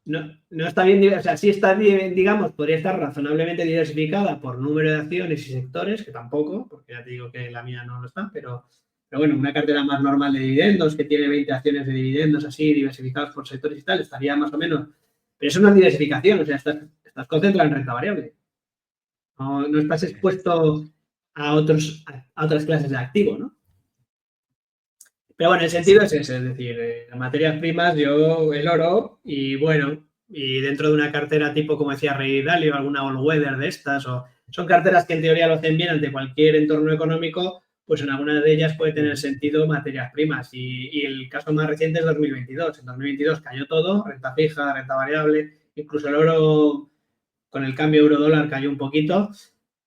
no está bien, o sea, sí está bien, digamos, podría estar razonablemente diversificada por número de acciones y sectores, que tampoco, porque ya te digo que la mía no lo está, pero bueno, una cartera más normal de dividendos, que tiene 20 acciones de dividendos así, diversificados por sectores y tal, estaría más o menos, pero eso no es diversificación, o sea, estás concentrado en renta variable. No estás expuesto a otras clases de activo, ¿no? Pero bueno, el sentido es ese, es decir, las materias primas, yo el oro y bueno, y dentro de una cartera tipo, como decía Ray Dalio, alguna all-weather de estas, o son carteras que en teoría lo hacen bien ante cualquier entorno económico, pues en algunas de ellas puede tener Ujú. sentido materias primas. Y el caso más reciente es 2022. En 2022 cayó todo, renta fija, renta variable, incluso el oro con el cambio euro-dólar cayó un poquito,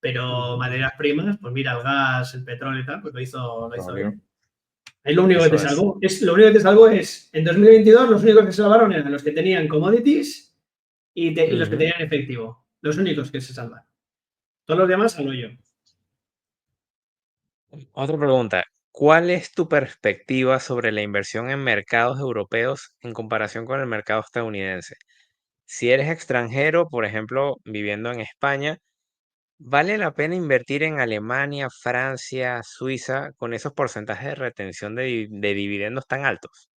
pero Ujú. materias primas, pues mira, el gas, el petróleo y tal, pues lo hizo Obvio. bien. Es lo único que te Eso es. salvó. Lo único que te salvó es, en 2022, los únicos que se salvaron eran los que tenían commodities y los que Ujú. tenían efectivo. Los únicos que se salvan. Todos los demás salvo yo. Otra pregunta. ¿Cuál es tu perspectiva sobre la inversión en mercados europeos en comparación con el mercado estadounidense? Si eres extranjero, por ejemplo, viviendo en España, ¿vale la pena invertir en Alemania, Francia, Suiza con esos porcentajes de retención de dividendos tan altos?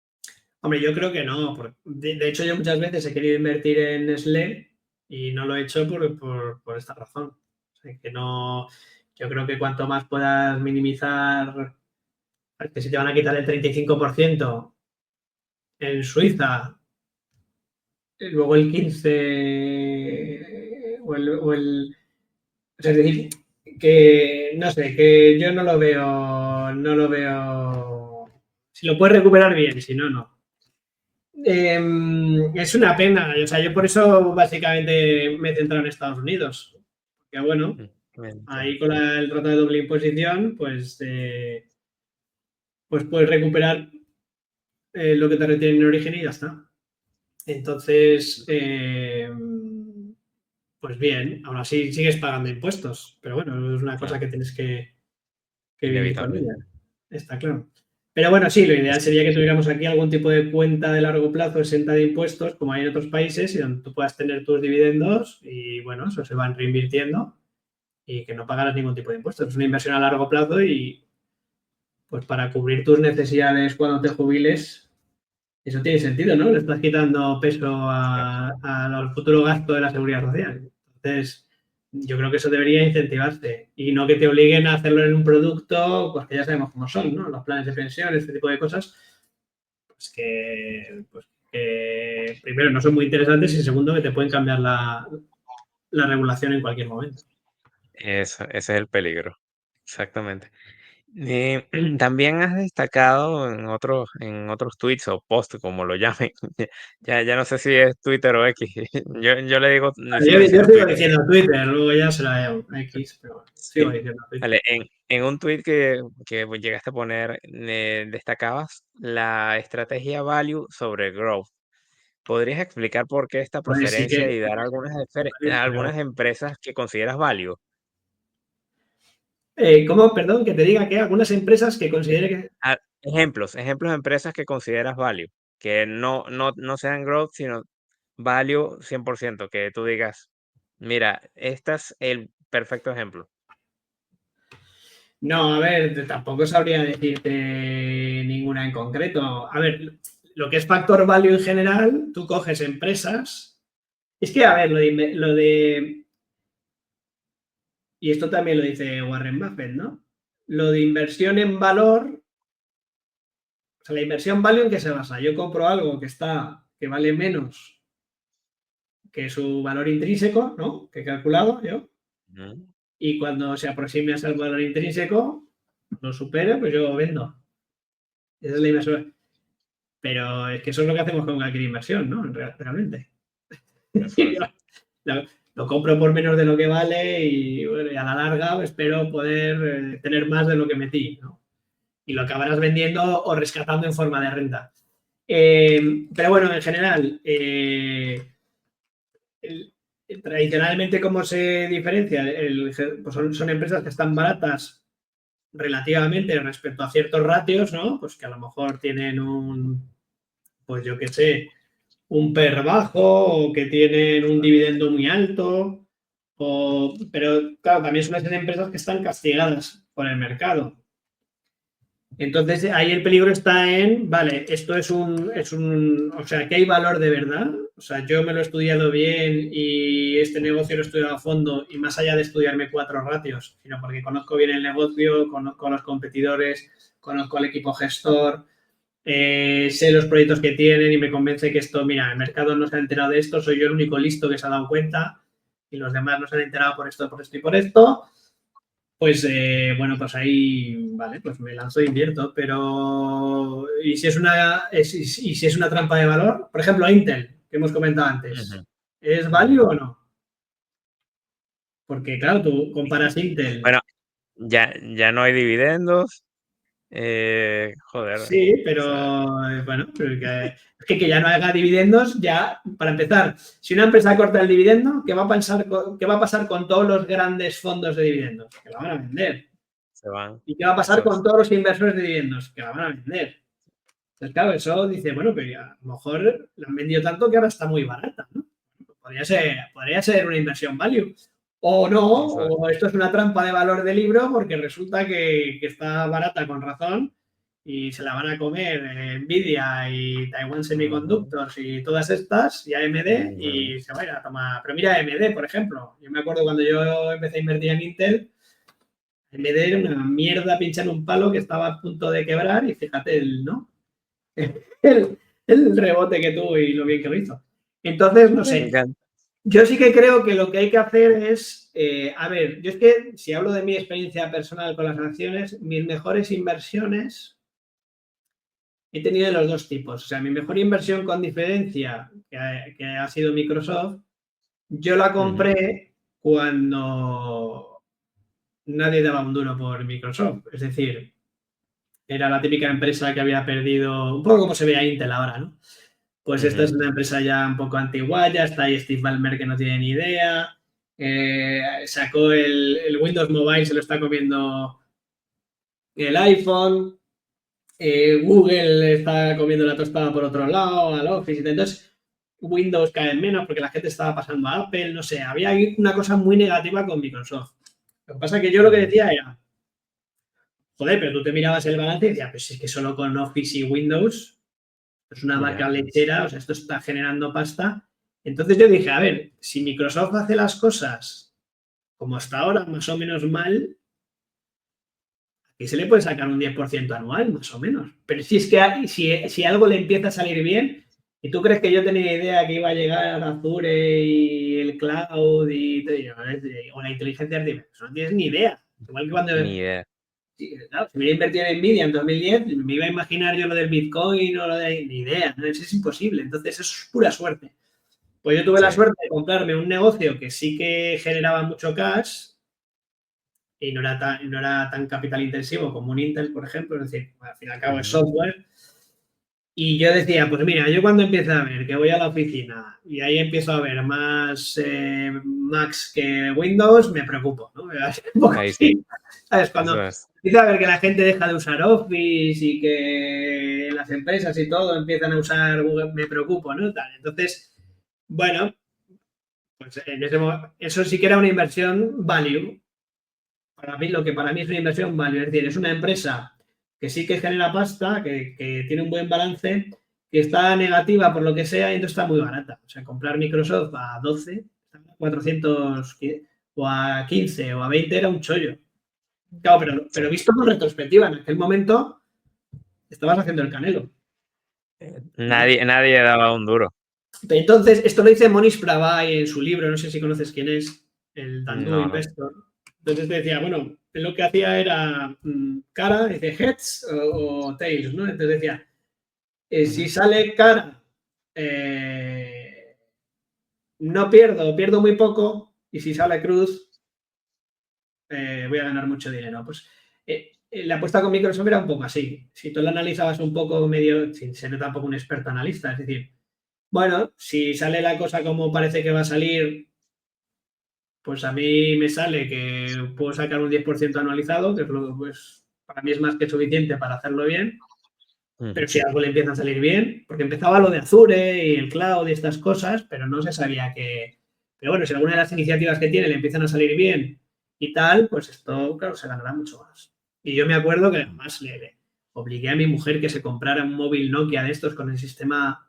Hombre, yo creo que no. De hecho, yo muchas veces he querido invertir en Nestlé y no lo he hecho por esta razón. O sea, que no, yo creo que cuanto más puedas minimizar, que si te van a quitar el 35% en Suiza, luego el 15 o sea, es decir, que no sé, que yo no lo veo. Si lo puedes recuperar bien, si no, no. Es una pena, o sea, yo por eso básicamente me he centrado en Estados Unidos. Que bueno, Mm, entiendo. ahí con el tratado de doble imposición, pues puedes recuperar lo que te retienen en origen y ya está. Entonces, pues bien, aún así sigues pagando impuestos, pero bueno, es una cosa Claro, que tienes que vivir con inevitable. ella, está claro. Pero bueno, sí, lo ideal Es- sería que tuviéramos aquí algún tipo de cuenta de largo plazo exenta de impuestos, como hay en otros países, y donde tú puedas tener tus dividendos y bueno, eso se van reinvirtiendo y que no pagaras ningún tipo de impuestos. Es una inversión a largo plazo y pues para cubrir tus necesidades cuando te jubiles, eso tiene sentido, ¿no? Le estás quitando peso Exacto. a los futuros gastos de la seguridad social. Entonces, yo creo que eso debería incentivarse y no que te obliguen a hacerlo en un producto, pues que ya sabemos cómo son, ¿no? Los planes de pensión, este tipo de cosas, pues que primero no son muy interesantes y segundo que te pueden cambiar la regulación en cualquier momento. Ese es el peligro. Exactamente. También has destacado en otros tweets o posts, como lo llamen. Ya no sé si es Twitter o X. Yo le sigo Yo diciendo sigo Twitter. diciendo Twitter, luego ya será X, pero bueno, sigo Sí. diciendo Twitter. Vale, en un tweet que llegaste a poner, destacabas la estrategia value sobre growth. ¿Podrías explicar por qué esta Pues sí preferencia que, y dar pero algunas empresas que consideras value? ¿cómo? Perdón, que te diga que algunas empresas que considere que... Ejemplos de empresas que consideras value, que no sean growth, sino value 100%, que tú digas, mira, este es el perfecto ejemplo. No, a ver, tampoco sabría decirte ninguna en concreto. A ver, lo que es factor value en general, tú coges empresas. Es que, a ver, y esto también lo dice Warren Buffett, ¿no? Lo de inversión en valor, o sea, la inversión value en qué se basa. Yo compro algo que vale menos que su valor intrínseco, ¿no? Que he calculado yo, Ujú. y cuando se aproxime a ese valor intrínseco, lo supere, pues yo vendo. Esa es la inversión. Pero es que eso es lo que hacemos con cualquier inversión, ¿no? Realmente. Eso es. lo, lo compro por menos de lo que vale y, bueno, y a la larga espero poder tener más de lo que metí, ¿no? Y lo acabarás vendiendo o rescatando en forma de renta. Pero bueno, en general, tradicionalmente, ¿cómo se diferencia? Pues son empresas que están baratas relativamente respecto a ciertos ratios, ¿no? Pues que a lo mejor tienen pues yo qué sé, un PER bajo o que tienen un dividendo muy alto, pero claro, también suelen ser empresas que están castigadas por el mercado. Entonces ahí el peligro está en, vale, esto o sea, que hay valor de verdad. O sea, yo me lo he estudiado bien y este negocio lo he estudiado a fondo y más allá de estudiarme 4 ratios, sino porque conozco bien el negocio, conozco a los competidores, conozco al equipo gestor, sé los proyectos que tienen y me convence que esto, mira, el mercado no se ha enterado de esto, soy yo el único listo que se ha dado cuenta y los demás no se han enterado por esto y por esto. Pues bueno, pues ahí, vale, pues me lanzo e invierto, pero ¿y si es una trampa de valor? Por ejemplo, Intel, que hemos comentado Ujú, antes, ¿es value ujú. o no? Porque claro, tú comparas Intel. Bueno, ya no hay dividendos. Joder, o Sí, sea, pero bueno, es que ya no haga dividendos, ya, para empezar, si una empresa corta el dividendo, qué va a pasar con todos los grandes fondos de dividendos? Que la van a vender. se van. ¿Y qué va a pasar Eso con es. todos los inversores de dividendos? Que la van a vender. Entonces, claro, eso dice, bueno, pero ya, a lo mejor la han vendido tanto que ahora está muy barata, ¿no? Podría ser una inversión value. O no, Eso es. o esto es una trampa de valor de libro porque resulta que está barata con razón y se la van a comer Nvidia y Taiwan Ujú, Semiconductors y todas estas y AMD ujú, y se va a ir a tomar. Pero mira AMD, por ejemplo. Yo me acuerdo cuando yo empecé a invertir en Intel, AMD era una mierda pinchar un palo que estaba a punto de quebrar y fíjate, ¿no? el, el rebote que tuvo y lo bien que lo hizo. Entonces, no Me sé, encanta. yo sí que creo que lo que hay que hacer es, a ver, yo es que si hablo de mi experiencia personal con las acciones, mis mejores inversiones he tenido de los dos tipos. O sea, mi mejor inversión con diferencia, que ha sido Microsoft, yo la Ujú, compré cuando nadie daba un duro por Microsoft. Es decir, era la típica empresa que había perdido, un poco como se ve a Intel ahora, ¿no? Pues esta es una empresa ya un poco antigua, ya está ahí Steve Ballmer que no tiene ni idea. Sacó el Windows Mobile, se lo está comiendo el iPhone. Google está comiendo la tostada por otro lado, al Office y tal. Entonces, Windows cae menos porque la gente estaba pasando a Apple, no sé, había una cosa muy negativa con Microsoft. Lo que pasa es que yo lo que decía era, joder, pero tú te mirabas el balance y decías, pues es que solo con Office y Windows es una vaca lechera, o sea, esto está generando pasta. Entonces yo dije, a ver, si Microsoft hace las cosas como hasta ahora, más o menos mal, aquí se le puede sacar un 10% anual, más o menos. Pero si es que si algo le empieza a salir bien, ¿y tú crees que yo tenía idea que iba a llegar Azure y el cloud o la inteligencia artificial? No tienes ni idea. Igual que cuando... Ni idea. Claro, si me hubiera invertido en Nvidia en 2010, me iba a imaginar yo lo del Bitcoin o lo de... Ni idea, ¿no? Eso es imposible. Entonces, eso es pura suerte. Pues yo tuve la Sí. suerte de comprarme un negocio que sí que generaba mucho cash y no era tan capital intensivo como un Intel, por ejemplo, es decir, al fin y al cabo es software. Y yo decía, pues mira, yo cuando empiezo a ver que voy a la oficina y ahí empiezo a ver más Macs que Windows, me preocupo, ¿no? Un poco Ahí sí, así. ¿Sabes? Cuando eso es. empiezo a ver que la gente deja de usar Office y que las empresas y todo empiezan a usar Google, me preocupo, ¿no? Tal. Entonces, bueno, pues en eso sí que era una inversión value. Para mí, lo que para mí es una inversión value, es decir, es una empresa que sí que genera pasta, que tiene un buen balance, que está negativa por lo que sea y entonces está muy barata. O sea, comprar Microsoft a 12, 400 o a 15 o a 20 era un chollo. Claro, Sí. pero visto con retrospectiva, en aquel momento estabas haciendo el canelo, ¿no? Nadie daba un duro. Entonces, esto lo dice Monish Prabhai en su libro, no sé si conoces quién es, el Dandu No, no. Investor. Entonces decía, bueno, él lo que hacía era cara, dice heads o tails, ¿no? Entonces decía, si sale cara, no pierdo muy poco, y si sale cruz, voy a ganar mucho dinero. Pues la apuesta con Microsoft era un poco así. Si tú lo analizabas un poco medio, sin ser tampoco un experto analista, es decir, bueno, si sale la cosa como parece que va a salir, pues a mí me sale que puedo sacar un 10% anualizado, que pues, para mí es más que suficiente para hacerlo bien. Pero si algo le empieza a salir bien, porque empezaba lo de Azure y el cloud y estas cosas, pero no se sabía que... Pero bueno, si alguna de las iniciativas que tiene le empiezan a salir bien y tal, pues esto, claro, se ganará mucho más. Y yo me acuerdo que además le obligué a mi mujer que se comprara un móvil Nokia de estos con el sistema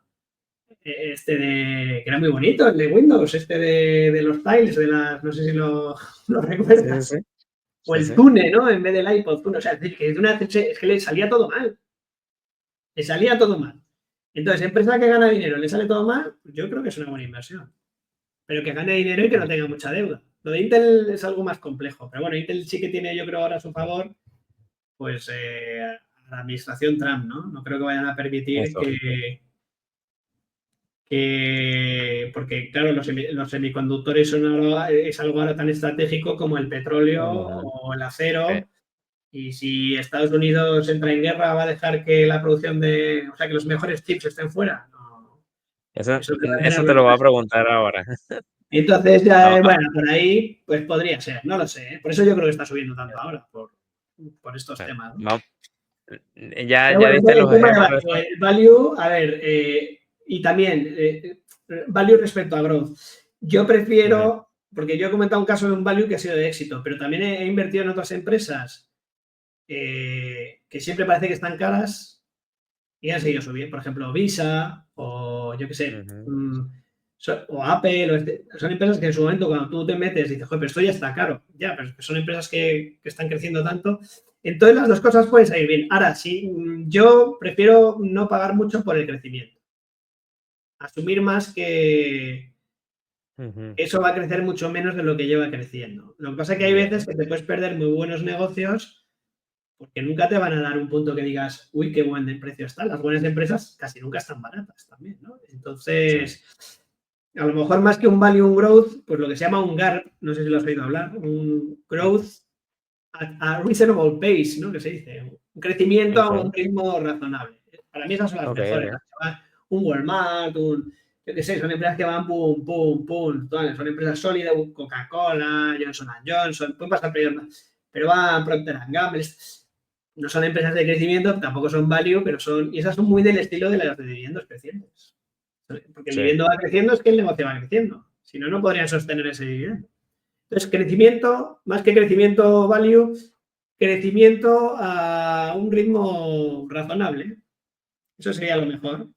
que era muy bonito, el de Windows, de los tiles, no sé si lo Sí, sí, recuerdas. sí. O Sí, el sí. Tune, ¿no? En vez del iPod Tune. O sea, es decir, es que le salía todo mal. Le salía todo mal. Entonces, empresa que gana dinero, le sale todo mal, pues yo creo que es una buena inversión. Pero que gane dinero y que no tenga mucha deuda. Lo de Intel es algo más complejo. Pero bueno, Intel sí que tiene, yo creo, ahora a su favor, pues a la administración Trump, ¿no? No creo que vayan a permitir Eso. porque claro, los semiconductores es algo ahora tan estratégico como el petróleo o el Sí. acero. Y si Estados Unidos entra en guerra, ¿va a dejar que la producción o sea, que los mejores chips estén fuera? No. Eso te va a generar Eso te lo voy a problemas. preguntar ahora. Entonces, ya, Ah, bueno, por ahí, pues podría ser, no lo sé. Por eso yo creo que está subiendo tanto ah, ahora, por estos ah, temas, ¿no? va- Ya, Pero ya bueno, diste el los tema de ejemplos. value, a ver, y también value respecto a growth. Yo Ujú, prefiero, porque yo he comentado un caso de un value que ha sido de éxito, pero también he invertido en otras empresas que siempre parece que están caras y han seguido subiendo. Por ejemplo, Visa o yo qué sé, ujú. o Apple, son empresas que en su momento cuando tú te metes dices, joder, pero esto ya está caro. Ya, pero es que son empresas que están creciendo tanto. Entonces las dos cosas pueden salir bien. Ahora, sí, yo prefiero no pagar mucho por el crecimiento. Asumir más que Ujú. eso va a crecer mucho menos de lo que lleva creciendo. Lo que pasa es que hay veces Ya. que te puedes perder muy buenos negocios porque nunca te van a dar un punto que digas, uy, qué buen precio está. Las buenas empresas casi nunca están baratas también, ¿no? Sí. Entonces, a lo mejor más que un value, un growth, pues lo que se llama un GARP, no sé si lo has oído hablar, un growth at a reasonable pace, ¿no? Que se dice, un crecimiento a un Ok, ritmo razonable. Para mí esas son las ok, mejores, ok. las que van un Walmart, yo qué sé, son empresas que van pum, pum, pum, todas, son empresas sólidas, Coca-Cola, Johnson Johnson, pueden pasar periodos más, pero van Procter Gamble, no son empresas de crecimiento, tampoco son value, pero son, y esas son muy del estilo de las de dividendos crecientes. Porque el Sí, dividendo va creciendo es que el negocio va creciendo. Si no, no podrían sostener ese dividendo. Entonces, crecimiento, más que crecimiento value, crecimiento a un ritmo razonable. Eso sería lo mejor.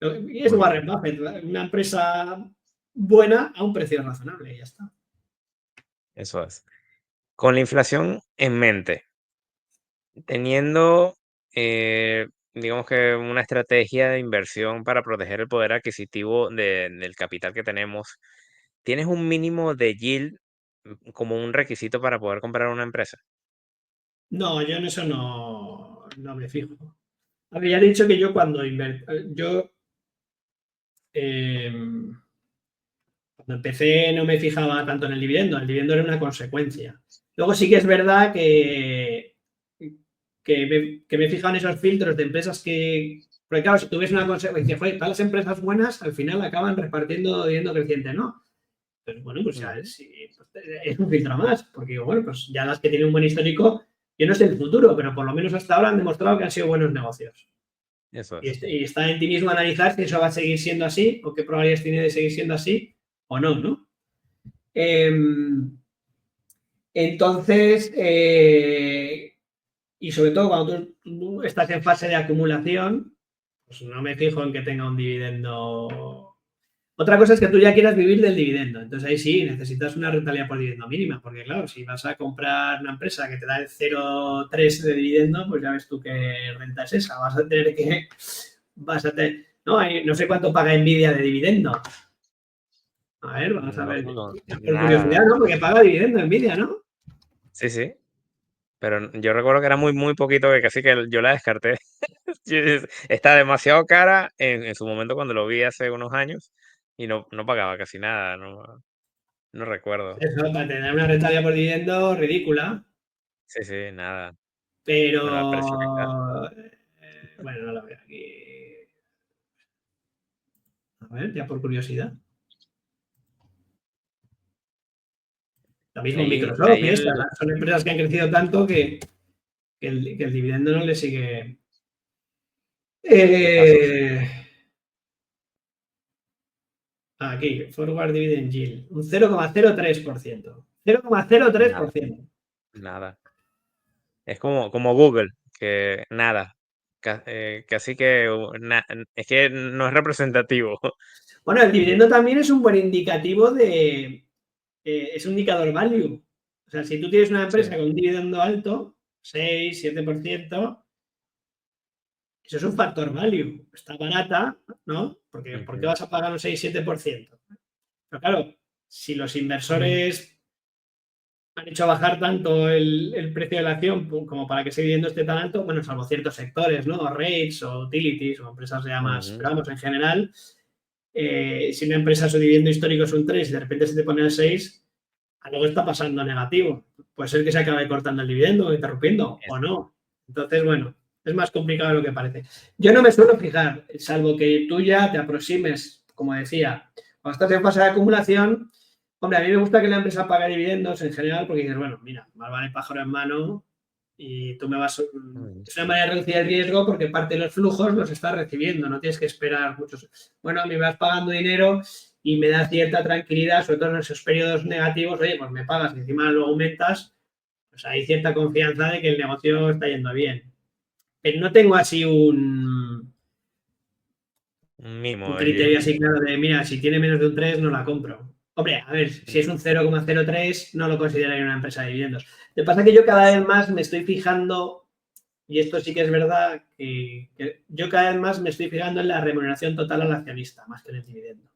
Y es muy Warren bien. Buffett, una empresa buena a un precio razonable, y ya está. Eso es. Con la inflación en mente, teniendo, digamos que una estrategia de inversión para proteger el poder adquisitivo del capital que tenemos, ¿tienes un mínimo de yield como un requisito para poder comprar una empresa? No, yo en eso no me fijo. A ver, ya he dicho que yo cuando yo cuando empecé no me fijaba tanto en el dividendo era una consecuencia. Luego sí que es verdad que me he fijado en esos filtros de empresas que, porque claro, si tú ves una consecuencia, todas las empresas buenas al final acaban repartiendo dividendo creciente, ¿no? Pero bueno, pues ya Ujú. es un filtro más, porque bueno, pues ya las que tienen un buen histórico, yo no sé el futuro, pero por lo menos hasta ahora han demostrado que han sido buenos negocios. Eso Y, es. y está en ti mismo analizar si eso va a seguir siendo así o qué probabilidades tiene de seguir siendo así o no, ¿no? Eh, entonces, y sobre todo cuando tú estás en fase de acumulación, pues no me fijo en que tenga un dividendo. Otra cosa es que tú ya quieras vivir del dividendo. Entonces ahí sí, necesitas una rentabilidad por dividendo mínima, porque claro, si vas a comprar una empresa que te da el 0,3 de dividendo, pues ya ves tú qué renta es esa. Vas a tener, no, no sé cuánto paga Nvidia de dividendo. A ver, vamos a No, ver. Por curiosidad, nada. ¿no? Porque paga dividendo Nvidia, ¿no? Sí, sí. Pero yo recuerdo que era muy, muy poquito que casi que yo la descarté. Está demasiado cara en su momento cuando lo vi hace unos años y no pagaba casi nada, no recuerdo. Eso, para tener una rentabilidad por dividendo ridícula, Sí, sí, nada. Pero al precio que está, pero bueno, no lo veo aquí. A ver, ya por curiosidad. Lo mismo Microsoft leí y estas, son empresas que han crecido tanto que el dividendo no le sigue. los pasos. Eh, aquí, Forward Dividend Yield, un 0,03%. Nada, 0,03%. nada. Es como Google, que nada. Casi que es que no es representativo. Bueno, el dividendo también es un buen indicativo es un indicador value. O sea, si tú tienes una Sí. empresa con un dividendo alto, 6, 7%, eso es un factor value. Está barata, ¿no? Porque ¿por qué Ujú. vas a pagar un 6, 7%? Pero claro, si los inversores han hecho bajar tanto el precio de la acción como para que ese dividendo esté tan alto, bueno, salvo ciertos sectores, ¿no? O rates o utilities o empresas ya más, Ujú. pero vamos, en general, si una empresa su dividendo histórico es un 3 y de repente se te pone al 6, algo está pasando negativo. Puede ser que se acabe cortando el dividendo o interrumpiendo o no. Entonces, bueno, es más complicado de lo que parece. Yo no me suelo fijar, salvo que tú ya te aproximes, como decía, cuando estás en fase de acumulación, hombre, a mí me gusta que la empresa pague dividendos en general porque dices, bueno, mira, más vale pájaro en mano y tú me vas. Ujú. Es una manera de reducir el riesgo porque parte de los flujos los estás recibiendo, no tienes que esperar muchos. Bueno, me vas pagando dinero y me da cierta tranquilidad, sobre todo en esos periodos negativos, oye, pues me pagas y encima lo aumentas, pues hay cierta confianza de que el negocio está yendo bien. Pero no tengo así Un mimo un allí. criterio así claro de, mira, si tiene menos de un 3 no la compro. Hombre, a ver, si es un 0,03 no lo consideraría una empresa de dividendos. Lo que pasa es que yo cada vez más me estoy fijando, y esto sí que es verdad, que yo cada vez más me estoy fijando en la remuneración total al accionista, más que en el dividendo.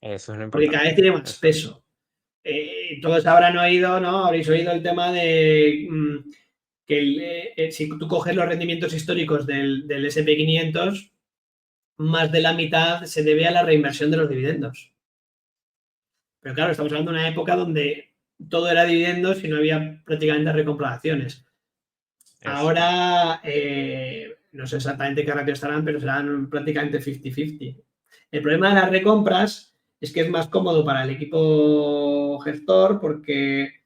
Eso es lo Porque cada vez importante. tiene más Eso es. peso. Todos habrán oído, ¿no? Habréis oído el tema de que si tú coges los rendimientos históricos del SP 500, más de la mitad se debe a la reinversión de los dividendos. Pero claro, estamos hablando de una época donde todo era dividendos y no había prácticamente recompra de acciones. Eso. Ahora, no sé exactamente qué ratio estarán, pero serán prácticamente 50-50. El problema de las recompras es que es más cómodo para el equipo gestor porque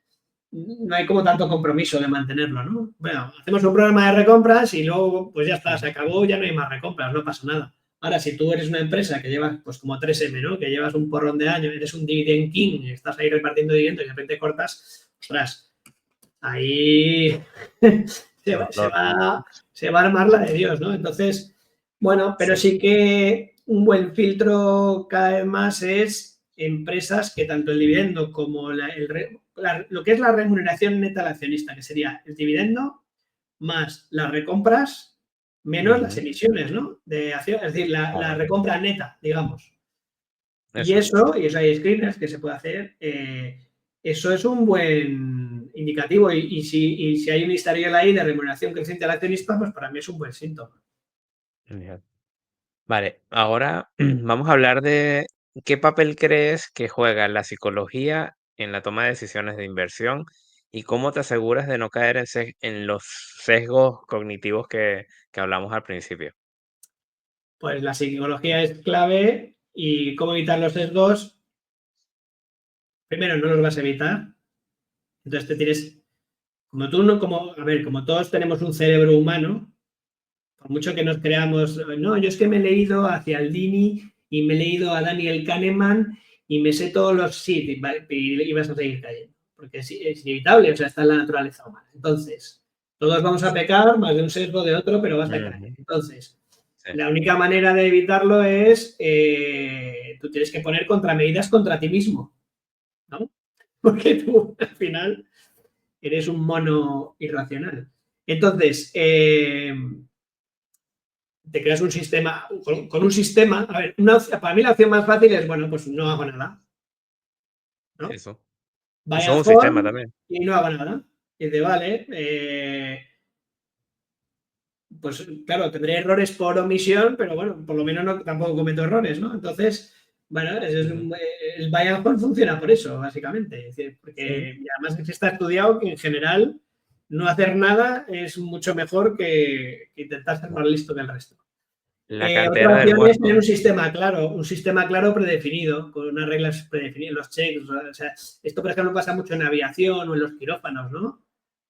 no hay como tanto compromiso de mantenerlo, ¿no? Bueno, hacemos un programa de recompras y luego pues ya está, se acabó, ya no hay más recompras, no pasa nada. Ahora, si tú eres una empresa que llevas pues como 3M, ¿no? Que llevas un porrón de años, eres un dividend king, estás ahí repartiendo dividendos y de repente cortas, ostras, ahí se va, se, Dolor. va, se va a armar la de Dios, ¿no? Entonces, bueno, pero sí que un buen filtro cada vez más es empresas que tanto el dividendo como lo que es la remuneración neta al accionista, que sería el dividendo más las recompras menos las Ujú. emisiones, ¿no? De acción, es decir, la Claro, recompra neta, digamos. Y eso. eso hay screeners que se puede hacer. Eso es un buen indicativo. Y si hay un historial ahí de remuneración creciente al accionista, pues para mí es un buen síntoma. Genial. Vale, ahora vamos a hablar de qué papel crees que juega la psicología en la toma de decisiones de inversión y cómo te aseguras de no caer en los sesgos cognitivos que hablamos al principio. Pues la psicología es clave y cómo evitar los sesgos. Primero, no los vas a evitar. Entonces te tienes, como tú no, a ver, como todos tenemos un cerebro humano, por mucho que nos creamos, no, yo es que me he leído a Cialdini y me he leído a Daniel Kahneman y me sé todos los sí, y vas a seguir cayendo, porque es inevitable, o sea, está en la naturaleza humana. Entonces, todos vamos a pecar, más de un sesgo de otro, pero vas a caer. Ujú. Entonces, Sí, la única manera de evitarlo es, tú tienes que poner contramedidas contra ti mismo, ¿no? Porque tú, al final, eres un mono irracional. Entonces, te creas un sistema, con un sistema, a ver, para mí la opción más fácil es, bueno, pues no hago nada, ¿no? eso. Eso Vaya es un sistema form también. y no hago nada. Y dice, vale, pues claro, tendré errores por omisión, pero bueno, por lo menos no, tampoco cometo errores, ¿no? Entonces, bueno, Ujú. el buy and hold funciona por eso, básicamente. Es decir, Sí. porque y además se está estudiado que en general no hacer nada es mucho mejor que intentar ser más listo que el resto. La Otra cantera del opción es tener muerto. un sistema claro predefinido, con unas reglas predefinidas, los checks. O sea, esto, por ejemplo, pasa mucho en aviación o en los quirófanos, ¿no?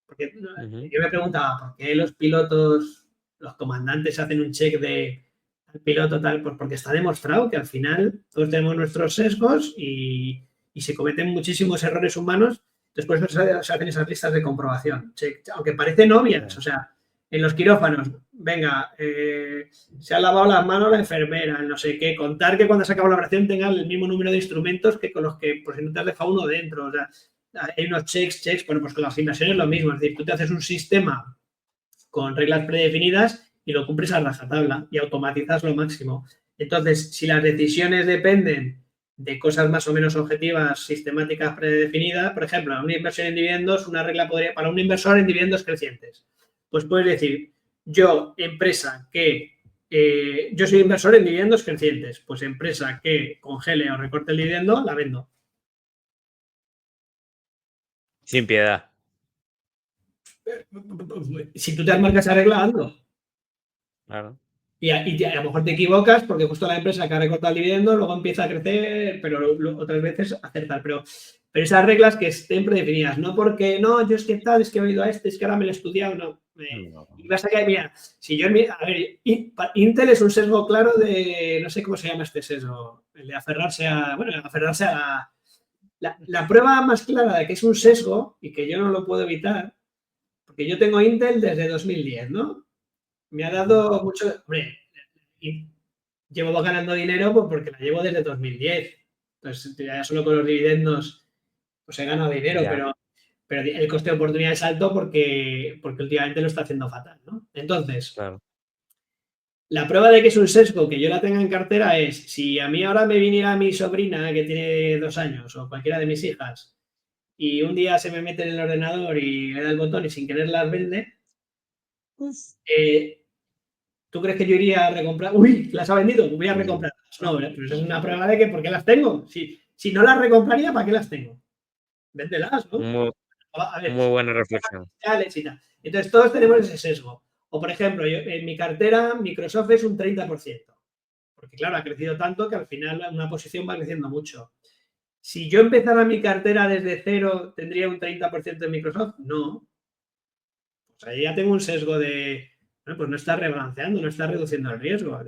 Porque Ujú. yo me preguntaba, ¿por qué los pilotos, los comandantes hacen un check de al piloto tal? Pues porque está demostrado que al final todos tenemos nuestros sesgos y se cometen muchísimos errores humanos. Después se hacen esas listas de comprobación, aunque parecen obvias. O sea, en los quirófanos, venga, se ha lavado las manos la enfermera, no sé qué, contar que cuando se acaba la operación tenga el mismo número de instrumentos que con los que, por si no te has dejado uno dentro. O sea, hay unos checks, bueno, pues con las inversiones es lo mismo, es decir, tú te haces un sistema con reglas predefinidas y lo cumples a rajatabla y automatizas lo máximo. Entonces, si las decisiones dependen de cosas más o menos objetivas, sistemáticas, predefinidas, por ejemplo, una inversión en dividendos, una regla podría, para un inversor en dividendos crecientes, pues puedes decir, yo, empresa yo soy inversor en dividendos crecientes, pues empresa que congele o recorte el dividendo, la vendo. Sin piedad. Si tú te has marcado esa regla, hazlo. Claro. Y a lo mejor te equivocas porque justo la empresa que ha recortado el dividendo luego empieza a crecer, pero otras veces acertar. Pero esas reglas que estén predefinidas, no porque no, yo es que tal, es que he oído a este, es que ahora me lo he estudiado, no. No. Y vas a caer, mira, si yo, a ver, Intel es un sesgo claro de, no sé cómo se llama este sesgo, el de aferrarse a, bueno, aferrarse a la prueba más clara de que es un sesgo y que yo no lo puedo evitar, porque yo tengo Intel desde 2010, ¿no? Me ha Ujú. dado mucho, hombre, y llevo ganando dinero pues, porque la llevo desde 2010. Entonces, ya solo con los dividendos pues he ganado dinero, Ya, pero el coste de oportunidad es alto porque últimamente lo está haciendo fatal, ¿no? Entonces, claro. la prueba de que es un sesgo que yo la tenga en cartera es si a mí ahora me viniera mi sobrina que tiene 2 años o cualquiera de mis hijas y un día se me mete en el ordenador y le da el botón y sin querer las vende, eh, ¿tú crees que yo iría a recomprar? Uy, las ha vendido, voy a Sí. recomprarlas. No, pero eso es una prueba de que ¿por qué las tengo? Si no las recompraría, ¿para qué las tengo? Véndelas, ¿no? Muy, A ver, muy buena reflexión. y tal. Entonces, todos tenemos ese sesgo. O, por ejemplo, en mi cartera Microsoft es un 30%, porque claro, ha crecido tanto que al final una posición va creciendo mucho. Si yo empezara mi cartera desde cero, ¿tendría un 30% de Microsoft? No. O sea, ya tengo un sesgo de, bueno, pues no estás rebalanceando, no estás reduciendo el riesgo.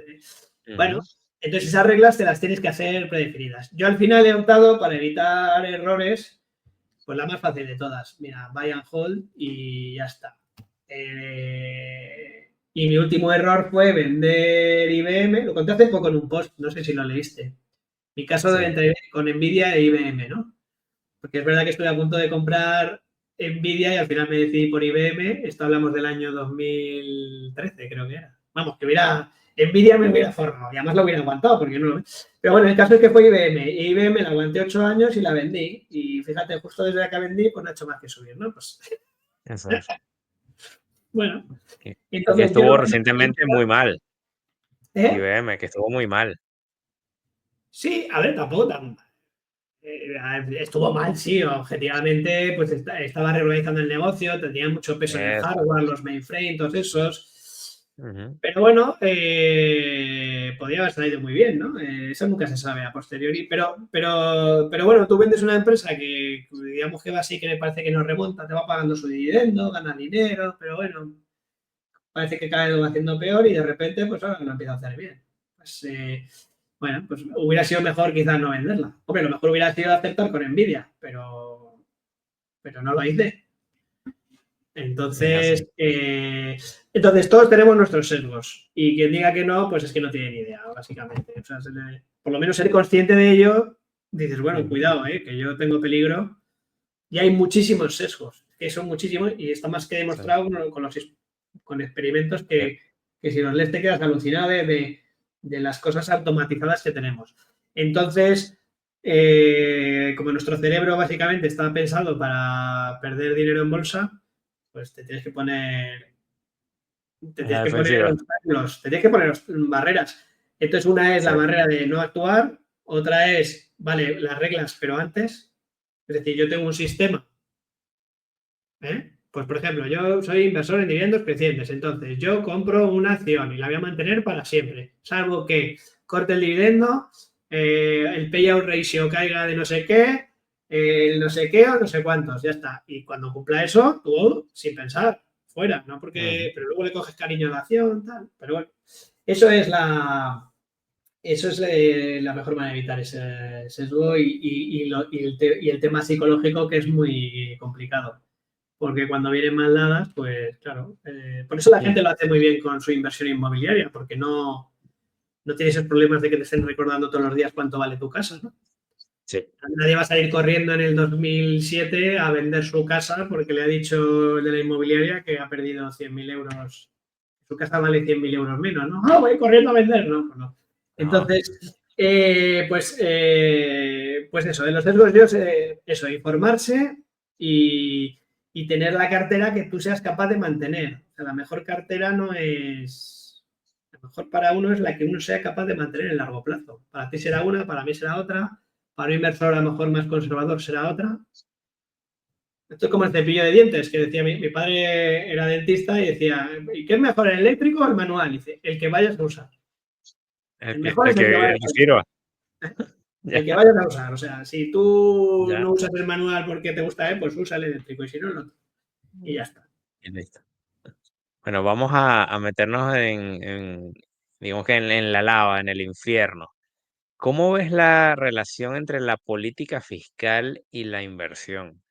Bueno, Ujú. entonces esas reglas te las tienes que hacer predefinidas. Yo al final he optado para evitar errores, pues la más fácil de todas. Mira, buy and hold y ya está. Y mi último error fue vender IBM. Lo conté hace poco en un post, no sé si lo leíste. Mi caso de Sí. venta con Nvidia e IBM, ¿no? Porque es verdad que estoy a punto de comprar Nvidia y al final me decidí por IBM. Esto hablamos del año 2013, creo que era. Vamos, que hubiera. Nvidia me hubiera forrado y además lo hubiera aguantado porque no. Pero bueno, el caso es que fue IBM. Y IBM la aguanté 8 años y la vendí. Y fíjate, justo desde la que vendí, pues no ha hecho más que subir, ¿no? Pues Eso es. bueno, Y que entonces yo lo estuvo que recientemente muy mal. ¿eh? IBM, que estuvo muy mal. Sí, a ver, tampoco tan. Estuvo mal, sí, objetivamente, pues estaba reorganizando el negocio, tenía mucho peso en el Eso. hardware, los mainframe, todos esos. Ujú. Pero bueno, podría haber salido muy bien, ¿no? Eso nunca se sabe a posteriori. Pero bueno, tú vendes una empresa que, digamos que va así, que me parece que no remonta, te va pagando su dividendo, gana dinero, pero bueno, parece que cada vez lo va haciendo peor y de repente, pues ahora lo empieza a hacer bien. Pues, bueno, pues hubiera sido mejor quizás no venderla. Hombre, lo mejor hubiera sido aceptar con Nvidia, pero no lo hice. Es así. Entonces todos tenemos nuestros sesgos y quien diga que no, pues es que no tiene ni idea, básicamente. O sea, por lo menos ser consciente de ello, dices, bueno, Ujú. cuidado, que yo tengo peligro y hay muchísimos sesgos, que son muchísimos y está más que Sí. demostrado con experimentos Sí. que si los lees te quedas alucinado de las cosas automatizadas que tenemos. Entonces, como nuestro cerebro básicamente está pensado para perder dinero en bolsa, pues te En la tienes que poner defensiva. obstáculos, te tienes que poner barreras. Entonces, una es Sí. la barrera de no actuar, otra es, vale, las reglas, pero antes, es decir, yo tengo un sistema. Pues, por ejemplo, yo soy inversor en dividendos crecientes, entonces yo compro una acción y la voy a mantener para siempre, salvo que corte el dividendo, el payout ratio caiga de no sé qué, el no sé qué o no sé cuántos, ya está. Y cuando cumpla eso, tú, sin pensar, fuera, ¿no? Ujú. Pero luego le coges cariño a la acción, tal. Pero bueno, eso es la mejor manera de evitar ese sesgo y el tema psicológico que es muy complicado porque cuando vienen mal dadas, pues claro, por eso la gente Sí. lo hace muy bien con su inversión inmobiliaria, porque no tienes esos problemas de que te estén recordando todos los días cuánto vale tu casa, ¿no? Sí. Nadie va a salir corriendo en el 2007 a vender su casa porque le ha dicho el de la inmobiliaria que ha perdido 100.000 euros. Su casa vale 100.000 euros menos, ¿no? Ah, voy corriendo a vender, ¿no? Pues no. No. Entonces, pues eso, de los sesgos yo sé eso, informarse y, y tener la cartera que tú seas capaz de mantener. O sea, la mejor cartera no es... La mejor para uno es la que uno sea capaz de mantener en largo plazo. Para ti será una, para mí será otra, para un inversor a lo mejor más conservador será otra. Esto es como el cepillo de dientes, que decía mi padre era dentista y decía, ¿y qué es mejor, el eléctrico o el manual? Y dice, el que vayas a usar. El El que, mejor el es el que que, vayas el que a usar. sirva. El Ya, que vayas a usar. O sea, si tú ya. no usas el manual porque te gusta, pues usa el eléctrico y si no, el otro. Y ya está. Y listo. Bueno, vamos a meternos digamos que en la lava, en el infierno. ¿Cómo ves la relación entre la política fiscal y la inversión?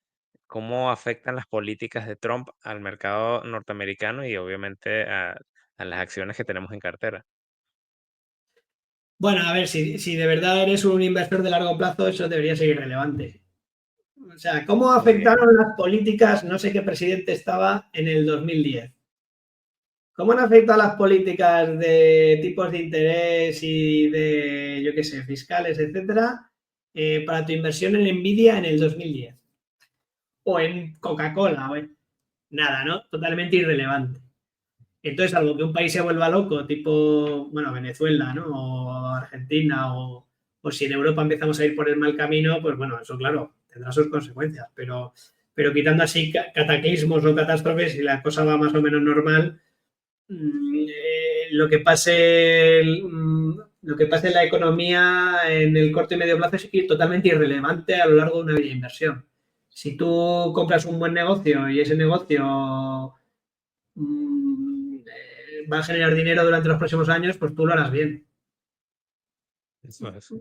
¿Cómo afectan las políticas de Trump al mercado norteamericano y obviamente a las acciones que tenemos en cartera? Bueno, a ver, si de verdad eres un inversor de largo plazo, eso debería ser irrelevante. O sea, ¿cómo Ok. afectaron las políticas? No sé qué presidente estaba en el 2010. ¿Cómo han afectado las políticas de tipos de interés y de, yo qué sé, fiscales, etcétera, para tu inversión en Nvidia en el 2010? O en Coca-Cola, nada, ¿no? Totalmente irrelevante. Entonces, algo que un país se vuelva loco, tipo, bueno, Venezuela, ¿no? O Argentina, o si en Europa empezamos a ir por el mal camino, pues bueno, eso claro, tendrá sus consecuencias. Pero quitando así cataclismos o catástrofes, si la cosa va más o menos normal, lo que pase en la economía en el corto y medio plazo es totalmente irrelevante a lo largo de una vida de inversión. Si tú compras un buen negocio y ese negocio va a generar dinero durante los próximos años, pues tú lo harás bien. Eso es.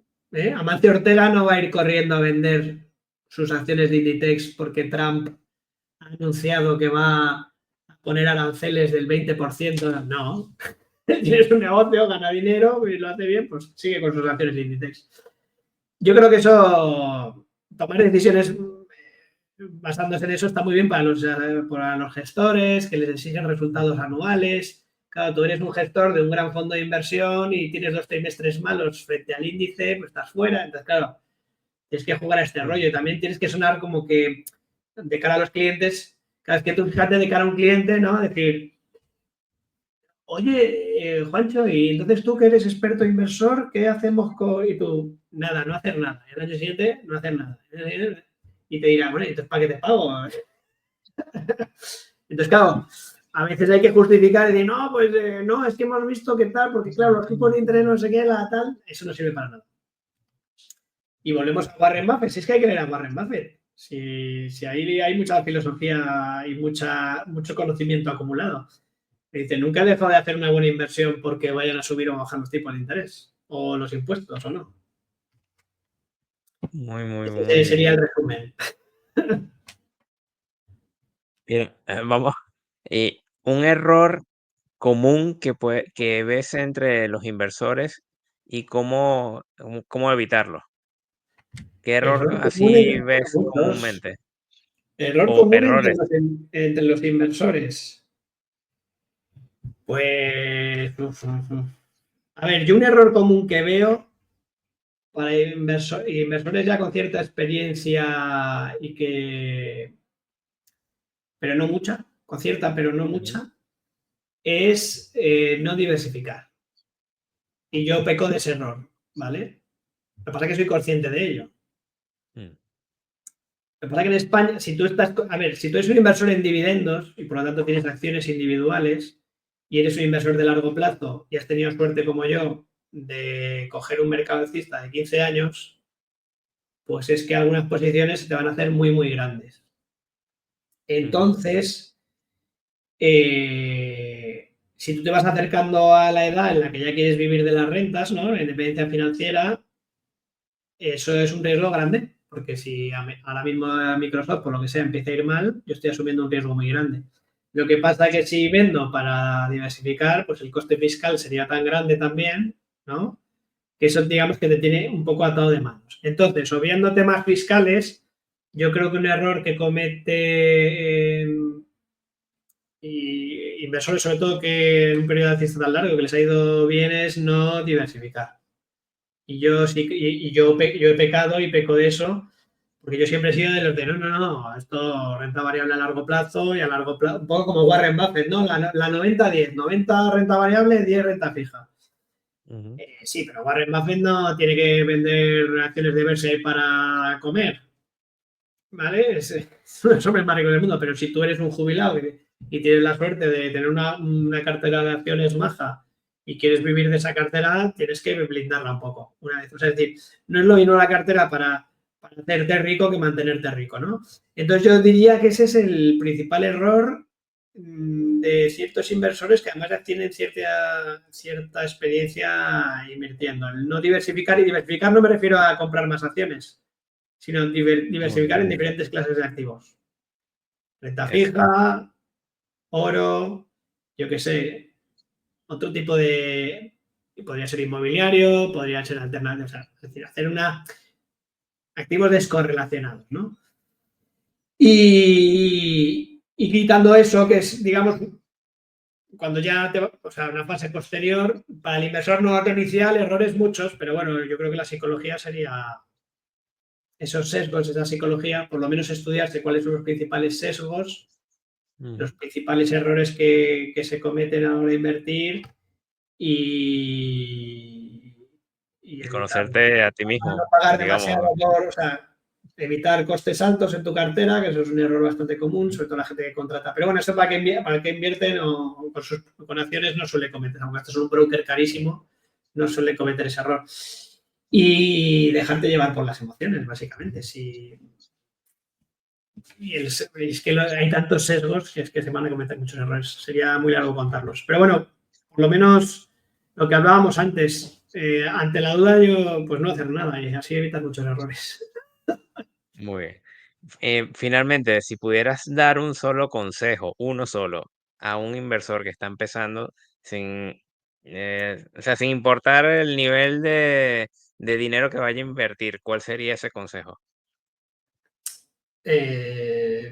Amancio Ortega no va a ir corriendo a vender sus acciones de Inditex porque Trump ha anunciado que va a poner aranceles del 20%. No, tienes un negocio, gana dinero y lo hace bien, pues sigue con sus acciones de Inditex. Yo creo que eso, tomar decisiones basándose en eso está muy bien para los gestores, que les exigen resultados anuales. Claro, tú eres un gestor de un gran fondo de inversión y tienes 2 trimestres malos frente al índice, pues estás fuera. Entonces, claro, tienes que jugar a este rollo y también tienes que sonar como que de cara a los clientes, cada vez que tú fíjate de cara a un cliente, ¿no? Decir, oye, Juancho, y entonces tú que eres experto inversor, ¿qué hacemos con...? Y tú, nada, no hacer nada. Y el año siguiente, no hacer nada. Y te dirá, bueno, entonces ¿para qué te pago? Entonces, claro, a veces hay que justificar y decir, no, pues no, es que hemos visto que tal, porque claro, los tipos de interés no sé qué, la tal, eso no sirve para nada. Y volvemos a Warren Buffett, si es que hay que leer a Warren Buffett. Si ahí hay mucha filosofía y mucho conocimiento acumulado. Me dice, nunca he dejado de hacer una buena inversión porque vayan a subir o bajar los tipos de interés, o los impuestos, o no. Muy, muy, Ese muy sería el resumen. bien. Vamos. Y un error común que ves entre los inversores y cómo evitarlo. ¿Qué error Error común así hay ves muchos. comúnmente? Error O común errores. entre los inversores. Pues, a ver, yo un error común que veo para inversores ya con cierta experiencia pero no mucha, con cierta, pero no Ujú, mucha, es no diversificar. Y yo peco de ese error, ¿vale? Lo que pasa es que soy consciente de ello. mm, Lo que pasa es que en España, si tú estás, a ver, si tú eres un inversor en dividendos y por lo tanto tienes acciones individuales y eres un inversor de largo plazo y has tenido suerte como yo de coger un mercado alcista de 15 años, pues es que algunas posiciones se te van a hacer muy, muy grandes. ujú. Entonces, si tú te vas acercando a la edad en la que ya quieres vivir de las rentas, ¿no? La independencia financiera, eso es un riesgo grande, porque si ahora mismo Microsoft, por lo que sea, empieza a ir mal, yo estoy asumiendo un riesgo muy grande. Lo que pasa es que si vendo para diversificar, pues el coste fiscal sería tan grande también, ¿no? Que eso digamos que te tiene un poco atado de manos. Entonces, obviando temas fiscales, yo creo que un error que comete y inversores, sobre todo que en un periodo alcista tan largo que les ha ido bien, es no diversificar. Y yo sí, yo he pecado y peco de eso, porque yo siempre he sido de los de no, esto renta variable a largo plazo y a largo plazo, un poco como Warren Buffett, ¿no? La 90-10, 90 renta variable, 10 renta fija. Ujú. Sí, pero Warren Buffett no tiene que vender acciones de Berkshire para comer, ¿vale? Es uno de los hombres más ricos del mundo, pero si tú eres un jubilado y tienes la suerte de tener una cartera de acciones maja y quieres vivir de esa cartera, tienes que blindarla un poco, una vez. O sea, es decir, no es lo mismo la cartera para hacerte rico que mantenerte rico, ¿no? Entonces yo diría que ese es el principal error de ciertos inversores que además ya tienen cierta experiencia invirtiendo. El no diversificar, y diversificar no me refiero a comprar más acciones, sino Muy diversificar en bien. diferentes clases de activos. Renta Eso. fija, oro, yo qué sé, otro tipo de... Podría ser inmobiliario, podría ser alternativos, es decir, hacer activos descorrelacionados, ¿no? Y quitando eso, que es, digamos, cuando ya o sea, una fase posterior, para el inversor novato inicial, errores muchos, pero bueno, yo creo que la psicología sería esos sesgos, esa psicología, por lo menos estudiarse cuáles son los principales sesgos, los Ujú. principales errores que se cometen a la hora de invertir y, y Y evitarlos. conocerte a ti No mismo, pagar demasiado digamos. por, o sea, evitar costes altos en tu cartera, que eso es un error bastante común, sobre todo la gente que contrata. Pero bueno, eso para que invierten o con acciones no suele cometer, aunque esto es un broker carísimo, no suele cometer ese error. Y dejarte llevar por las emociones, básicamente. Es que hay tantos sesgos que es que se van a cometer muchos errores. Sería muy largo contarlos. Pero bueno, por lo menos lo que hablábamos antes, ante la duda yo pues no hacer nada y así evitar muchos errores. Muy bien. Finalmente, si pudieras dar un solo consejo, uno solo, a un inversor que está empezando sin, o sea, sin importar el nivel de dinero que vaya a invertir, ¿cuál sería ese consejo?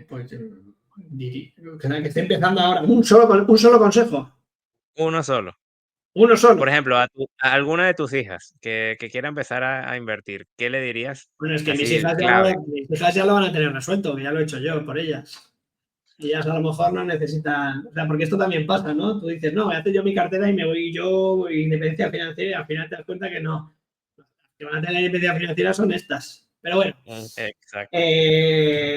Pues que esté empezando ahora. Un solo consejo. Uno solo. Uno Por solo. ejemplo, a alguna de tus hijas que quiera empezar a invertir, ¿qué le dirías Bueno, es que así clave? mis hijas ya lo van a tener resuelto, que ya lo he hecho yo por ellas. Y ellas a lo mejor no necesitan, o sea, porque esto también pasa, ¿no? Tú dices, no, voy a hacer yo mi cartera y me voy yo, independencia financiera, y al final te das cuenta que no. Las que van a tener independencia financiera son estas. Pero bueno, Exacto.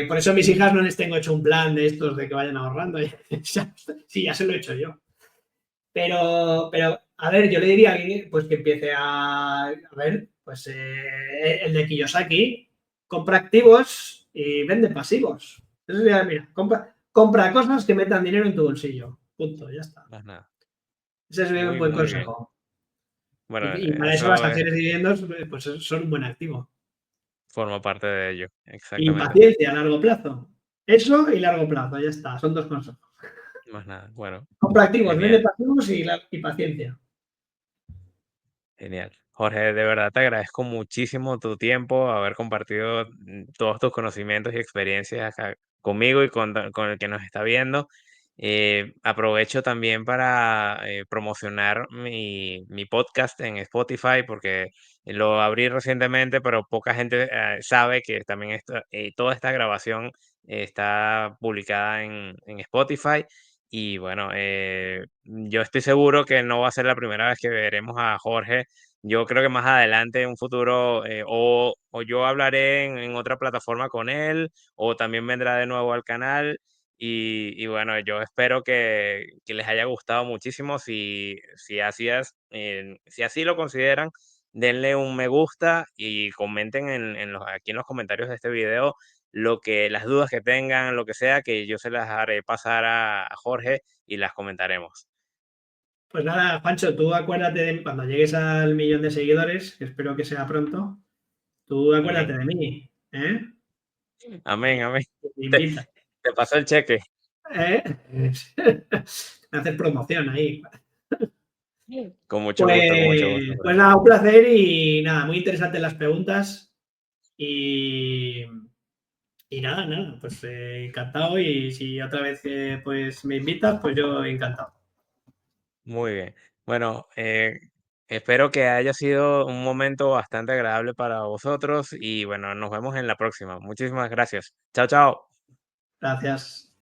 por eso mis hijas no les tengo hecho un plan de estos de que vayan ahorrando. Sí, ya se lo he hecho yo. Pero, a ver, yo le diría a alguien pues que empiece a ver, pues el de Kiyosaki, compra activos y vende pasivos. Eso sería, mira, compra cosas que metan dinero en tu bolsillo. Punto, ya está. Más nada. Ese es un Muy, buen muy bien. consejo. Bueno, Y para eso las eso acciones y dividendos pues son un buen activo. forma parte de ello. Y Exactamente. paciencia a largo plazo. Eso y largo plazo, ya está. Son dos consejos. Más nada. Bueno, Compra activos, vende genial. pasivos y paciencia. Genial. Jorge, de verdad te agradezco muchísimo tu tiempo, haber compartido todos tus conocimientos y experiencias acá conmigo y con el que nos está viendo. Aprovecho también para promocionar mi podcast en Spotify porque lo abrí recientemente, pero poca gente sabe que también toda esta grabación está publicada en Spotify. Y bueno, yo estoy seguro que no va a ser la primera vez que veremos a Jorge. Yo creo que más adelante, en un futuro, o yo hablaré en otra plataforma con él, o también vendrá de nuevo al canal. Y bueno, yo espero que les haya gustado muchísimo. Si así lo consideran, denle un me gusta y comenten aquí en los comentarios de este video las dudas que tengan, lo que sea, que yo se las haré pasar a Jorge y las comentaremos. Pues nada, Pancho, tú acuérdate de cuando llegues al millón de seguidores, que espero que sea pronto, tú acuérdate Amén. de mí, ¿eh? Amén, amén. Me Te, invitas, te paso el cheque. ¿eh? Hacer promoción ahí. Con mucho gusto, con mucho gusto, Pues Jorge. nada, un placer y nada, muy interesantes las preguntas y, y nada, pues encantado y si otra vez pues me invitas, pues yo encantado. Muy bien. Bueno, espero que haya sido un momento bastante agradable para vosotros y bueno, nos vemos en la próxima. Muchísimas gracias. Chao, chao. Gracias.